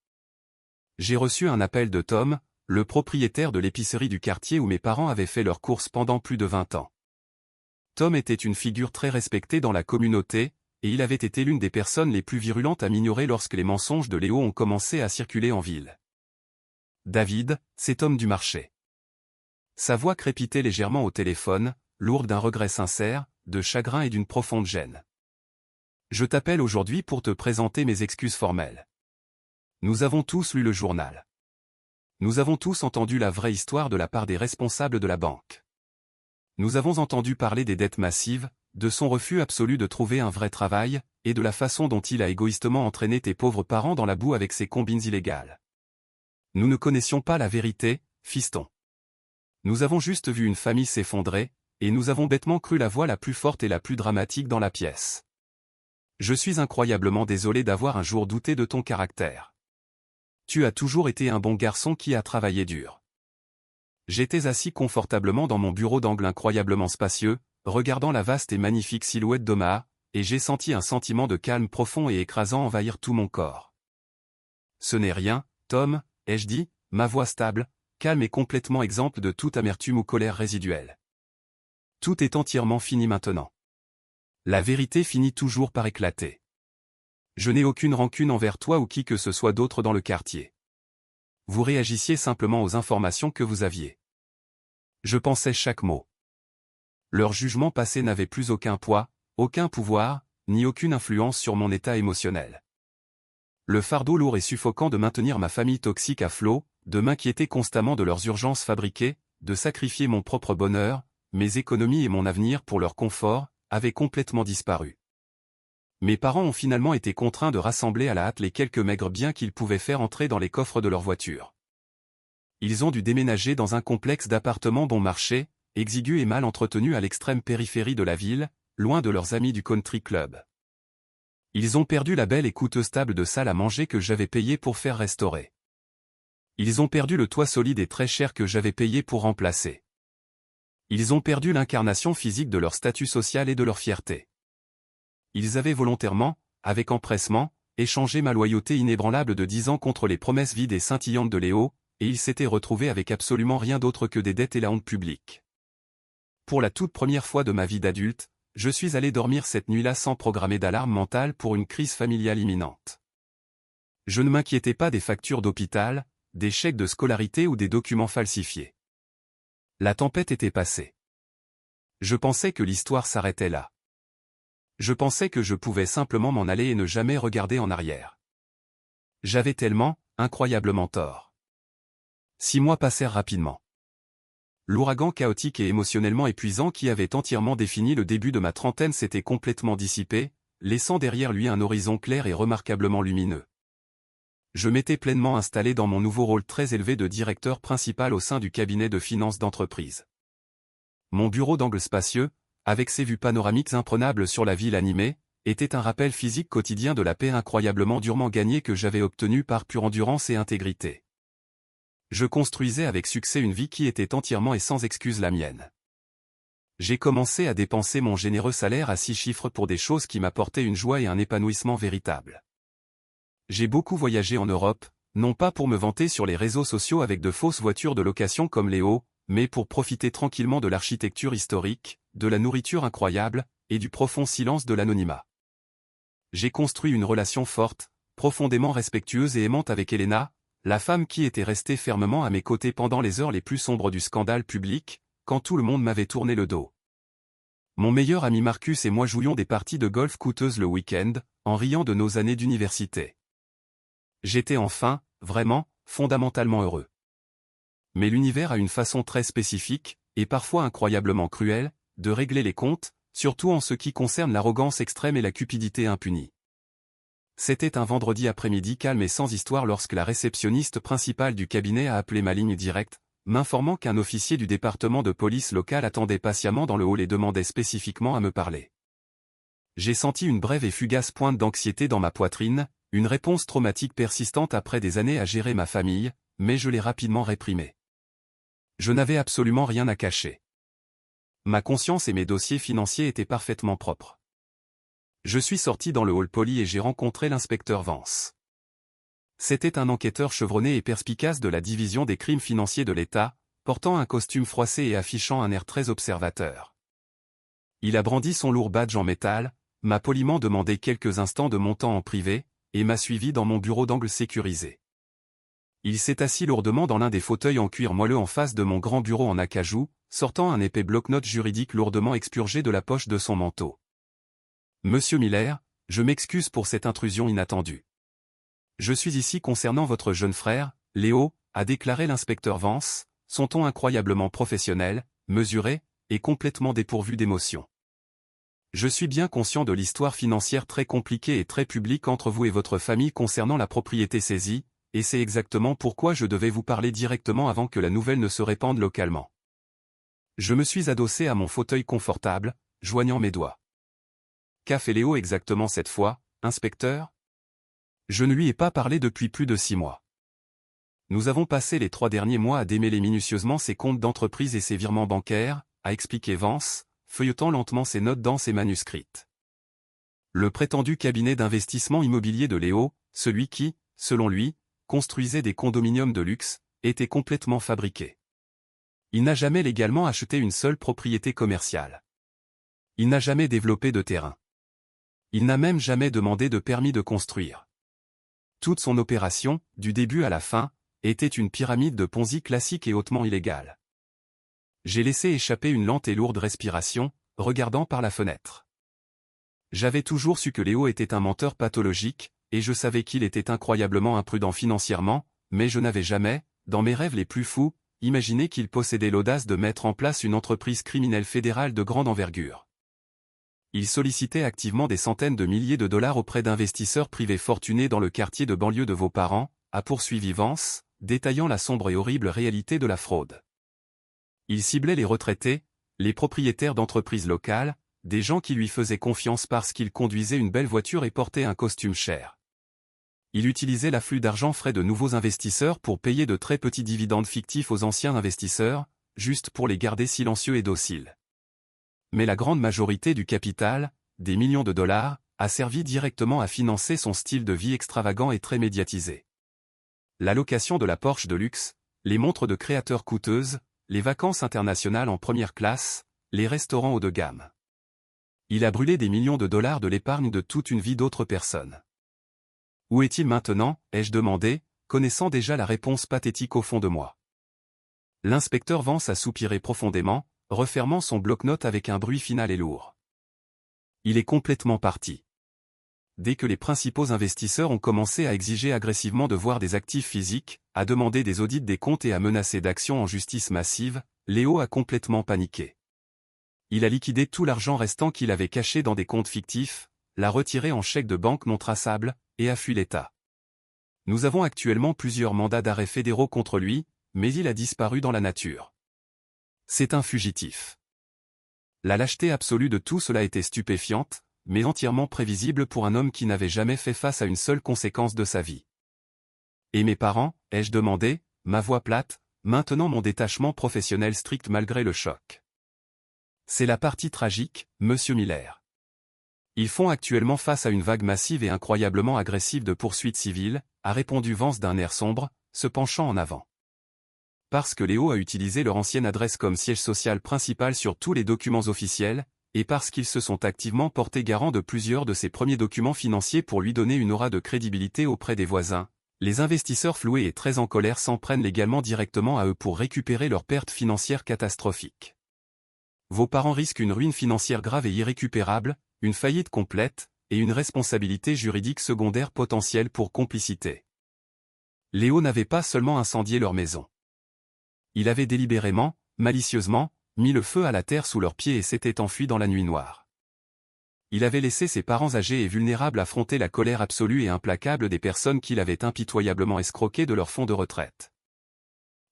J'ai reçu un appel de Tom, le propriétaire de l'épicerie du quartier où mes parents avaient fait leurs courses pendant plus de 20 ans. Tom était une figure très respectée dans la communauté, et il avait été l'une des personnes les plus virulentes à m'ignorer lorsque les mensonges de Léo ont commencé à circuler en ville. David, cet homme du marché. Sa voix crépitait légèrement au téléphone, lourde d'un regret sincère, de chagrin et d'une profonde gêne. Je t'appelle aujourd'hui pour te présenter mes excuses formelles. Nous avons tous lu le journal. Nous avons tous entendu la vraie histoire de la part des responsables de la banque. Nous avons entendu parler des dettes massives, de son refus absolu de trouver un vrai travail, et de la façon dont il a égoïstement entraîné tes pauvres parents dans la boue avec ses combines illégales. Nous ne connaissions pas la vérité, fiston. Nous avons juste vu une famille s'effondrer, et nous avons bêtement cru la voix la plus forte et la plus dramatique dans la pièce. Je suis incroyablement désolé d'avoir un jour douté de ton caractère. Tu as toujours été un bon garçon qui a travaillé dur. J'étais assis confortablement dans mon bureau d'angle incroyablement spacieux, regardant la vaste et magnifique silhouette d'Omaha, et j'ai senti un sentiment de calme profond et écrasant envahir tout mon corps. Ce n'est rien, Tom, ai-je dit, ma voix stable, calme et complètement exempte de toute amertume ou colère résiduelle. Tout est entièrement fini maintenant. La vérité finit toujours par éclater. Je n'ai aucune rancune envers toi ou qui que ce soit d'autre dans le quartier. Vous réagissiez simplement aux informations que vous aviez. Je pensais chaque mot. Leur jugement passé n'avait plus aucun poids, aucun pouvoir, ni aucune influence sur mon état émotionnel. Le fardeau lourd et suffocant de maintenir ma famille toxique à flot, de m'inquiéter constamment de leurs urgences fabriquées, de sacrifier mon propre bonheur, mes économies et mon avenir pour leur confort, avait complètement disparu. Mes parents ont finalement été contraints de rassembler à la hâte les quelques maigres biens qu'ils pouvaient faire entrer dans les coffres de leur voiture. Ils ont dû déménager dans un complexe d'appartements bon marché, exigu et mal entretenu à l'extrême périphérie de la ville, loin de leurs amis du country club. Ils ont perdu la belle et coûteuse table de salle à manger que j'avais payée pour faire restaurer. Ils ont perdu le toit solide et très cher que j'avais payé pour remplacer. Ils ont perdu l'incarnation physique de leur statut social et de leur fierté. Ils avaient volontairement, avec empressement, échangé ma loyauté inébranlable de 10 ans contre les promesses vides et scintillantes de Léo, et ils s'étaient retrouvés avec absolument rien d'autre que des dettes et la honte publique. Pour la toute première fois de ma vie d'adulte, je suis allé dormir cette nuit-là sans programmer d'alarme mentale pour une crise familiale imminente. Je ne m'inquiétais pas des factures d'hôpital, des chèques de scolarité ou des documents falsifiés. La tempête était passée. Je pensais que l'histoire s'arrêtait là. Je pensais que je pouvais simplement m'en aller et ne jamais regarder en arrière. J'avais tellement, incroyablement tort. 6 mois passèrent rapidement. L'ouragan chaotique et émotionnellement épuisant qui avait entièrement défini le début de ma trentaine s'était complètement dissipé, laissant derrière lui un horizon clair et remarquablement lumineux. Je m'étais pleinement installé dans mon nouveau rôle très élevé de directeur principal au sein du cabinet de finances d'entreprise. Mon bureau d'angle spacieux, avec ses vues panoramiques imprenables sur la ville animée, était un rappel physique quotidien de la paix incroyablement durement gagnée que j'avais obtenue par pure endurance et intégrité. Je construisais avec succès une vie qui était entièrement et sans excuse la mienne. J'ai commencé à dépenser mon généreux salaire à 6 chiffres pour des choses qui m'apportaient une joie et un épanouissement véritable. J'ai beaucoup voyagé en Europe, non pas pour me vanter sur les réseaux sociaux avec de fausses voitures de location comme Léo, mais pour profiter tranquillement de l'architecture historique, de la nourriture incroyable, et du profond silence de l'anonymat. J'ai construit une relation forte, profondément respectueuse et aimante avec Elena, la femme qui était restée fermement à mes côtés pendant les heures les plus sombres du scandale public, quand tout le monde m'avait tourné le dos. Mon meilleur ami Marcus et moi jouions des parties de golf coûteuses le week-end, en riant de nos années d'université. J'étais enfin, vraiment, fondamentalement heureux. Mais l'univers a une façon très spécifique, et parfois incroyablement cruelle, de régler les comptes, surtout en ce qui concerne l'arrogance extrême et la cupidité impunie. C'était un vendredi après-midi calme et sans histoire lorsque la réceptionniste principale du cabinet a appelé ma ligne directe, m'informant qu'un officier du département de police local attendait patiemment dans le hall et demandait spécifiquement à me parler. J'ai senti une brève et fugace pointe d'anxiété dans ma poitrine, une réponse traumatique persistante après des années à gérer ma famille, mais je l'ai rapidement réprimée. Je n'avais absolument rien à cacher. Ma conscience et mes dossiers financiers étaient parfaitement propres. Je suis sorti dans le hall poli et j'ai rencontré l'inspecteur Vance. C'était un enquêteur chevronné et perspicace de la division des crimes financiers de l'État, portant un costume froissé et affichant un air très observateur. Il a brandi son lourd badge en métal, m'a poliment demandé quelques instants de mon temps en privé, et m'a suivi dans mon bureau d'angle sécurisé. Il s'est assis lourdement dans l'un des fauteuils en cuir moelleux en face de mon grand bureau en acajou, sortant un épais bloc-notes juridique lourdement expurgé de la poche de son manteau. « Monsieur Miller, je m'excuse pour cette intrusion inattendue. Je suis ici concernant votre jeune frère, Léo, a déclaré l'inspecteur Vance, son ton incroyablement professionnel, mesuré, et complètement dépourvu d'émotion. Je suis bien conscient de l'histoire financière très compliquée et très publique entre vous et votre famille concernant la propriété saisie, et c'est exactement pourquoi je devais vous parler directement avant que la nouvelle ne se répande localement. Je me suis adossé à mon fauteuil confortable, joignant mes doigts. Qu'a fait Léo exactement cette fois, inspecteur ? Je ne lui ai pas parlé depuis plus de 6 mois. Nous avons passé les 3 derniers mois à démêler minutieusement ses comptes d'entreprise et ses virements bancaires, a expliqué Vance, feuilletant lentement ses notes dans ses manuscrits. Le prétendu cabinet d'investissement immobilier de Léo, celui qui, selon lui, construisait des condominiums de luxe, était complètement fabriqué. Il n'a jamais légalement acheté une seule propriété commerciale. Il n'a jamais développé de terrain. Il n'a même jamais demandé de permis de construire. Toute son opération, du début à la fin, était une pyramide de Ponzi classique et hautement illégale. J'ai laissé échapper une lente et lourde respiration, regardant par la fenêtre. J'avais toujours su que Léo était un menteur pathologique, et je savais qu'il était incroyablement imprudent financièrement, mais je n'avais jamais, dans mes rêves les plus fous, imaginé qu'il possédait l'audace de mettre en place une entreprise criminelle fédérale de grande envergure. Il sollicitait activement des centaines de milliers de dollars auprès d'investisseurs privés fortunés dans le quartier de banlieue de vos parents, a poursuivi Vance, détaillant la sombre et horrible réalité de la fraude. Il ciblait les retraités, les propriétaires d'entreprises locales, des gens qui lui faisaient confiance parce qu'ils conduisaient une belle voiture et portaient un costume cher. Il utilisait l'afflux d'argent frais de nouveaux investisseurs pour payer de très petits dividendes fictifs aux anciens investisseurs, juste pour les garder silencieux et dociles. Mais la grande majorité du capital, des millions de dollars, a servi directement à financer son style de vie extravagant et très médiatisé. La location de la Porsche de luxe, les montres de créateurs coûteuses, les vacances internationales en première classe, les restaurants haut de gamme. Il a brûlé des millions de dollars de l'épargne de toute une vie d'autres personnes. Où est-il maintenant, ai-je demandé, connaissant déjà la réponse pathétique au fond de moi. L'inspecteur Vance a soupiré profondément, refermant son bloc-notes avec un bruit final et lourd. Il est complètement parti. Dès que les principaux investisseurs ont commencé à exiger agressivement de voir des actifs physiques, à demander des audits des comptes et à menacer d'actions en justice massive, Léo a complètement paniqué. Il a liquidé tout l'argent restant qu'il avait caché dans des comptes fictifs, l'a retiré en chèques de banque non traçables, et a fui l'État. Nous avons actuellement plusieurs mandats d'arrêt fédéraux contre lui, mais il a disparu dans la nature. C'est un fugitif. La lâcheté absolue de tout cela était stupéfiante, mais entièrement prévisible pour un homme qui n'avait jamais fait face à une seule conséquence de sa vie. Et mes parents, ai-je demandé, ma voix plate, maintenant mon détachement professionnel strict malgré le choc. C'est la partie tragique, monsieur Miller. Ils font actuellement face à une vague massive et incroyablement agressive de poursuites civiles, a répondu Vance d'un air sombre, se penchant en avant. Parce que Léo a utilisé leur ancienne adresse comme siège social principal sur tous les documents officiels, et parce qu'ils se sont activement portés garant de plusieurs de ses premiers documents financiers pour lui donner une aura de crédibilité auprès des voisins, les investisseurs floués et très en colère s'en prennent légalement directement à eux pour récupérer leurs pertes financières catastrophiques. Vos parents risquent une ruine financière grave et irrécupérable, une faillite complète, et une responsabilité juridique secondaire potentielle pour complicité. Léo n'avait pas seulement incendié leur maison. Il avait délibérément, malicieusement, mis le feu à la terre sous leurs pieds et s'était enfui dans la nuit noire. Il avait laissé ses parents âgés et vulnérables affronter la colère absolue et implacable des personnes qu'il avait impitoyablement escroquées de leur fonds de retraite.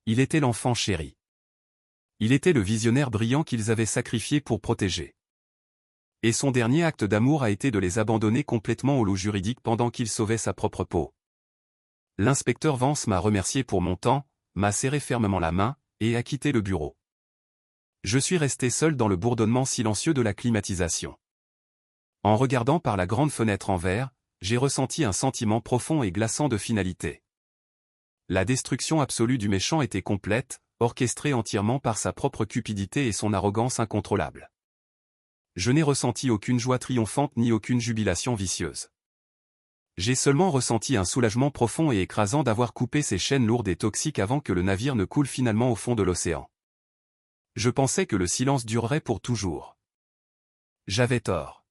Il était l'enfant chéri. Il était le visionnaire brillant qu'ils avaient sacrifié pour protéger. Et son dernier acte d'amour a été de les abandonner complètement au loup juridique pendant qu'il sauvait sa propre peau. L'inspecteur Vance m'a remercié pour mon temps, m'a serré fermement la main, et a quitté le bureau. Je suis resté seul dans le bourdonnement silencieux de la climatisation. En regardant par la grande fenêtre en verre, j'ai ressenti un sentiment profond et glaçant de finalité. La destruction absolue du méchant était complète, orchestrée entièrement par sa propre cupidité et son arrogance incontrôlable. Je n'ai ressenti aucune joie triomphante ni aucune jubilation vicieuse. J'ai seulement ressenti un soulagement profond et écrasant d'avoir coupé ces chaînes lourdes et toxiques avant que le navire ne coule finalement au fond de l'océan. Je pensais que le silence durerait pour toujours. J'avais tort.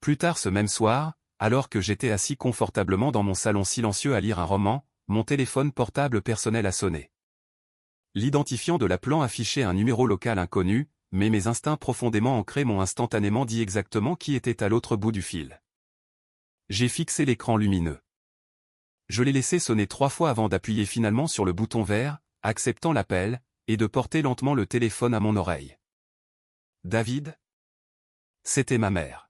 Plus tard ce même soir, alors que j'étais assis confortablement dans mon salon silencieux à lire un roman, mon téléphone portable personnel a sonné. L'identifiant de l'appelant affichait un numéro local inconnu, mais mes instincts profondément ancrés m'ont instantanément dit exactement qui était à l'autre bout du fil. J'ai fixé l'écran lumineux. Je l'ai laissé sonner 3 fois avant d'appuyer finalement sur le bouton vert, acceptant l'appel, et de porter lentement le téléphone à mon oreille. David ? C'était ma mère.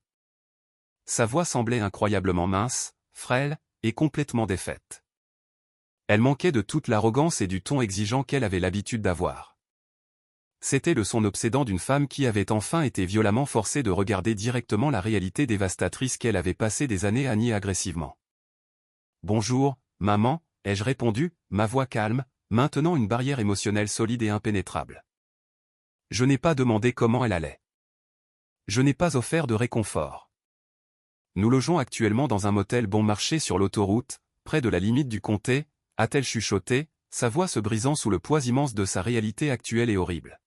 Sa voix semblait incroyablement mince, frêle, et complètement défaite. Elle manquait de toute l'arrogance et du ton exigeant qu'elle avait l'habitude d'avoir. C'était le son obsédant d'une femme qui avait enfin été violemment forcée de regarder directement la réalité dévastatrice qu'elle avait passé des années à nier agressivement. « Bonjour, maman », ai-je répondu, ma voix calme, maintenant une barrière émotionnelle solide et impénétrable. Je n'ai pas demandé comment elle allait. Je n'ai pas offert de réconfort. Nous logeons actuellement dans un motel bon marché sur l'autoroute, près de la limite du comté, a-t-elle chuchoté, sa voix se brisant sous le poids immense de sa réalité actuelle et horrible.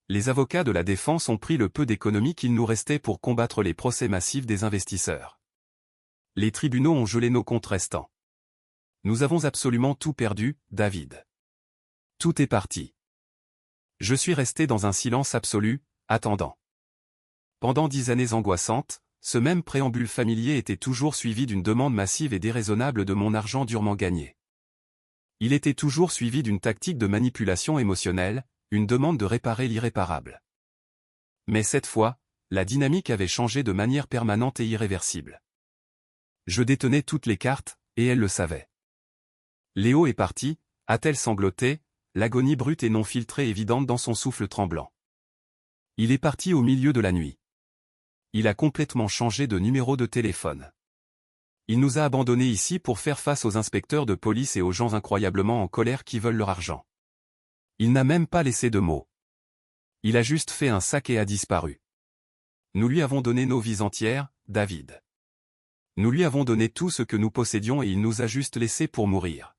Les avocats de la défense ont pris le peu d'économie qu'il nous restait pour combattre les procès massifs des investisseurs. Les tribunaux ont gelé nos comptes restants. Nous avons absolument tout perdu, David. Tout est parti. Je suis resté dans un silence absolu, attendant. Pendant 10 années angoissantes, ce même préambule familier était toujours suivi d'une demande massive et déraisonnable de mon argent durement gagné. Il était toujours suivi d'une tactique de manipulation émotionnelle, une demande de réparer l'irréparable. Mais cette fois, la dynamique avait changé de manière permanente et irréversible. Je détenais toutes les cartes, et elle le savait. Léo est parti, a-t-elle sangloté, l'agonie brute et non filtrée évidente dans son souffle tremblant. Il est parti au milieu de la nuit. Il a complètement changé de numéro de téléphone. Il nous a abandonnés ici pour faire face aux inspecteurs de police et aux gens incroyablement en colère qui veulent leur argent. Il n'a même pas laissé de mots. Il a juste fait un sac et a disparu. Nous lui avons donné nos vies entières, David. Nous lui avons donné tout ce que nous possédions et il nous a juste laissés pour mourir.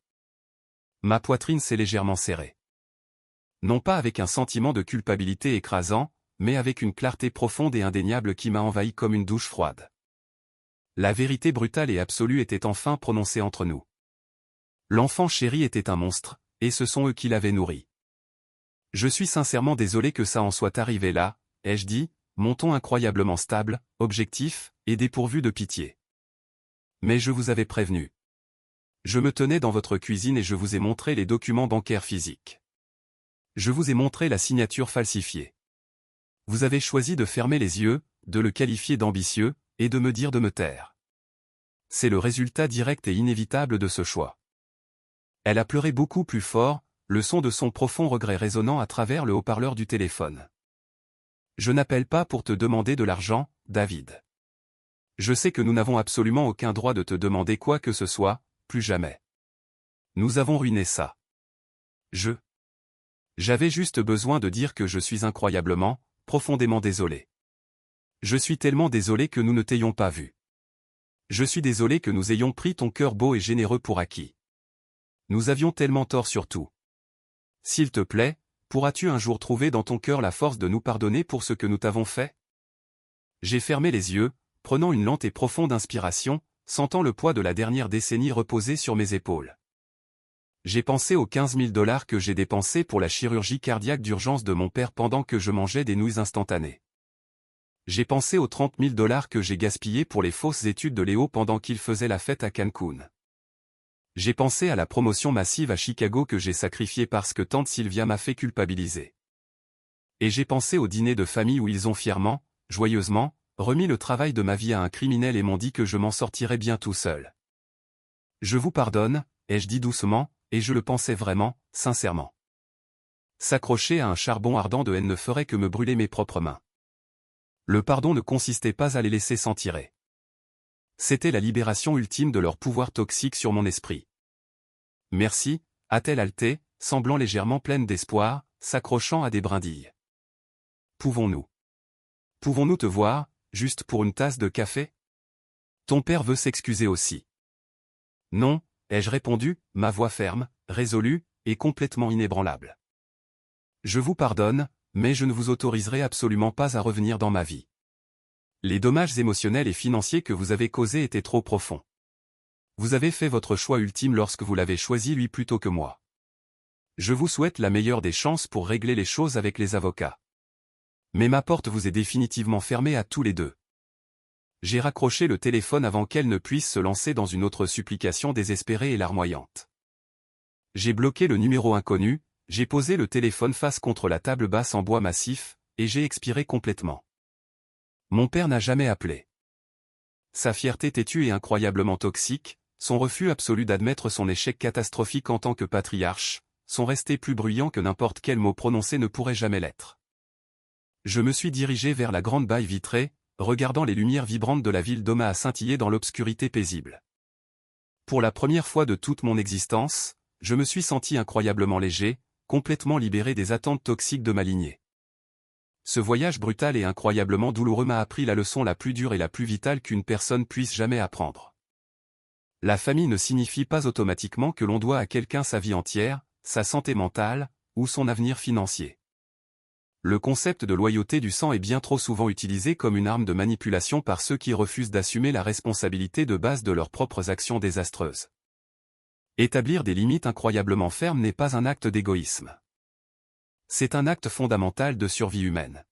Ma poitrine s'est légèrement serrée. Non pas avec un sentiment de culpabilité écrasant, mais avec une clarté profonde et indéniable qui m'a envahi comme une douche froide. La vérité brutale et absolue était enfin prononcée entre nous. L'enfant chéri était un monstre, et ce sont eux qui l'avaient nourri. Je suis sincèrement désolé que ça en soit arrivé là, ai-je dit, mon ton incroyablement stable, objectif, et dépourvu de pitié. Mais je vous avais prévenu. Je me tenais dans votre cuisine et je vous ai montré les documents bancaires physiques. Je vous ai montré la signature falsifiée. Vous avez choisi de fermer les yeux, de le qualifier d'ambitieux, et de me dire de me taire. C'est le résultat direct et inévitable de ce choix. Elle a pleuré beaucoup plus fort, le son de son profond regret résonnant à travers le haut-parleur du téléphone. Je n'appelle pas pour te demander de l'argent, David. Je sais que nous n'avons absolument aucun droit de te demander quoi que ce soit, plus jamais. Nous avons ruiné ça. J'avais juste besoin de dire que je suis incroyablement, profondément désolé. Je suis tellement désolé que nous ne t'ayons pas vu. Je suis désolé que nous ayons pris ton cœur beau et généreux pour acquis. Nous avions tellement tort sur tout. S'il te plaît, pourras-tu un jour trouver dans ton cœur la force de nous pardonner pour ce que nous t'avons fait ? J'ai fermé les yeux, prenant une lente et profonde inspiration, sentant le poids de la dernière décennie reposer sur mes épaules. J'ai pensé aux 15 000 $ que j'ai dépensés pour la chirurgie cardiaque d'urgence de mon père pendant que je mangeais des nouilles instantanées. J'ai pensé aux 30 000 $ que j'ai gaspillés pour les fausses études de Léo pendant qu'il faisait la fête à Cancun. J'ai pensé à la promotion massive à Chicago que j'ai sacrifiée parce que tante Sylvia m'a fait culpabiliser. Et j'ai pensé au dîner de famille où ils ont fièrement, joyeusement, remis le travail de ma vie à un criminel et m'ont dit que je m'en sortirais bien tout seul. Je vous pardonne, ai-je dit doucement, et je le pensais vraiment, sincèrement. S'accrocher à un charbon ardent de haine ne ferait que me brûler mes propres mains. Le pardon ne consistait pas à les laisser s'en tirer. C'était la libération ultime de leur pouvoir toxique sur mon esprit. Merci, a-t-elle haleté, semblant légèrement pleine d'espoir, s'accrochant à des brindilles. Pouvons-nous te voir, juste pour une tasse de café? Ton père veut s'excuser aussi. Non, ai-je répondu, ma voix ferme, résolue, et complètement inébranlable. Je vous pardonne, mais je ne vous autoriserai absolument pas à revenir dans ma vie. Les dommages émotionnels et financiers que vous avez causés étaient trop profonds. Vous avez fait votre choix ultime lorsque vous l'avez choisi lui plutôt que moi. Je vous souhaite la meilleure des chances pour régler les choses avec les avocats. Mais ma porte vous est définitivement fermée à tous les deux. J'ai raccroché le téléphone avant qu'elle ne puisse se lancer dans une autre supplication désespérée et larmoyante. J'ai bloqué le numéro inconnu, j'ai posé le téléphone face contre la table basse en bois massif, et j'ai expiré complètement. Mon père n'a jamais appelé. Sa fierté têtue et incroyablement toxique, son refus absolu d'admettre son échec catastrophique en tant que patriarche, sont restés plus bruyants que n'importe quel mot prononcé ne pourrait jamais l'être. Je me suis dirigé vers la grande baille vitrée, regardant les lumières vibrantes de la ville d'Omaha scintiller dans l'obscurité paisible. Pour la première fois de toute mon existence, je me suis senti incroyablement léger, complètement libéré des attentes toxiques de ma lignée. Ce voyage brutal et incroyablement douloureux m'a appris la leçon la plus dure et la plus vitale qu'une personne puisse jamais apprendre. La famille ne signifie pas automatiquement que l'on doit à quelqu'un sa vie entière, sa santé mentale, ou son avenir financier. Le concept de loyauté du sang est bien trop souvent utilisé comme une arme de manipulation par ceux qui refusent d'assumer la responsabilité de base de leurs propres actions désastreuses. Établir des limites incroyablement fermes n'est pas un acte d'égoïsme. C'est un acte fondamental de survie humaine.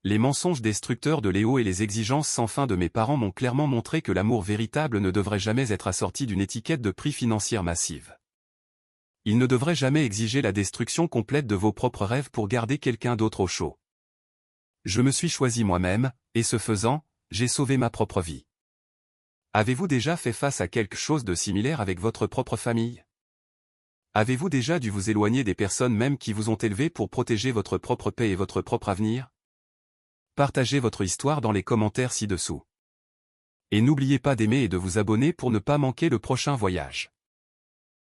Les mensonges destructeurs de Léo et les exigences sans fin de mes parents m'ont clairement montré que l'amour véritable ne devrait jamais être assorti d'une étiquette de prix financière massive. Il ne devrait jamais exiger la destruction complète de vos propres rêves pour garder quelqu'un d'autre au chaud. Je me suis choisi moi-même, et ce faisant, j'ai sauvé ma propre vie. Avez-vous déjà fait face à quelque chose de similaire avec votre propre famille? Avez-vous déjà dû vous éloigner des personnes même qui vous ont élevé pour protéger votre propre paix et votre propre avenir? Partagez votre histoire dans les commentaires ci-dessous. Et n'oubliez pas d'aimer et de vous abonner pour ne pas manquer le prochain voyage.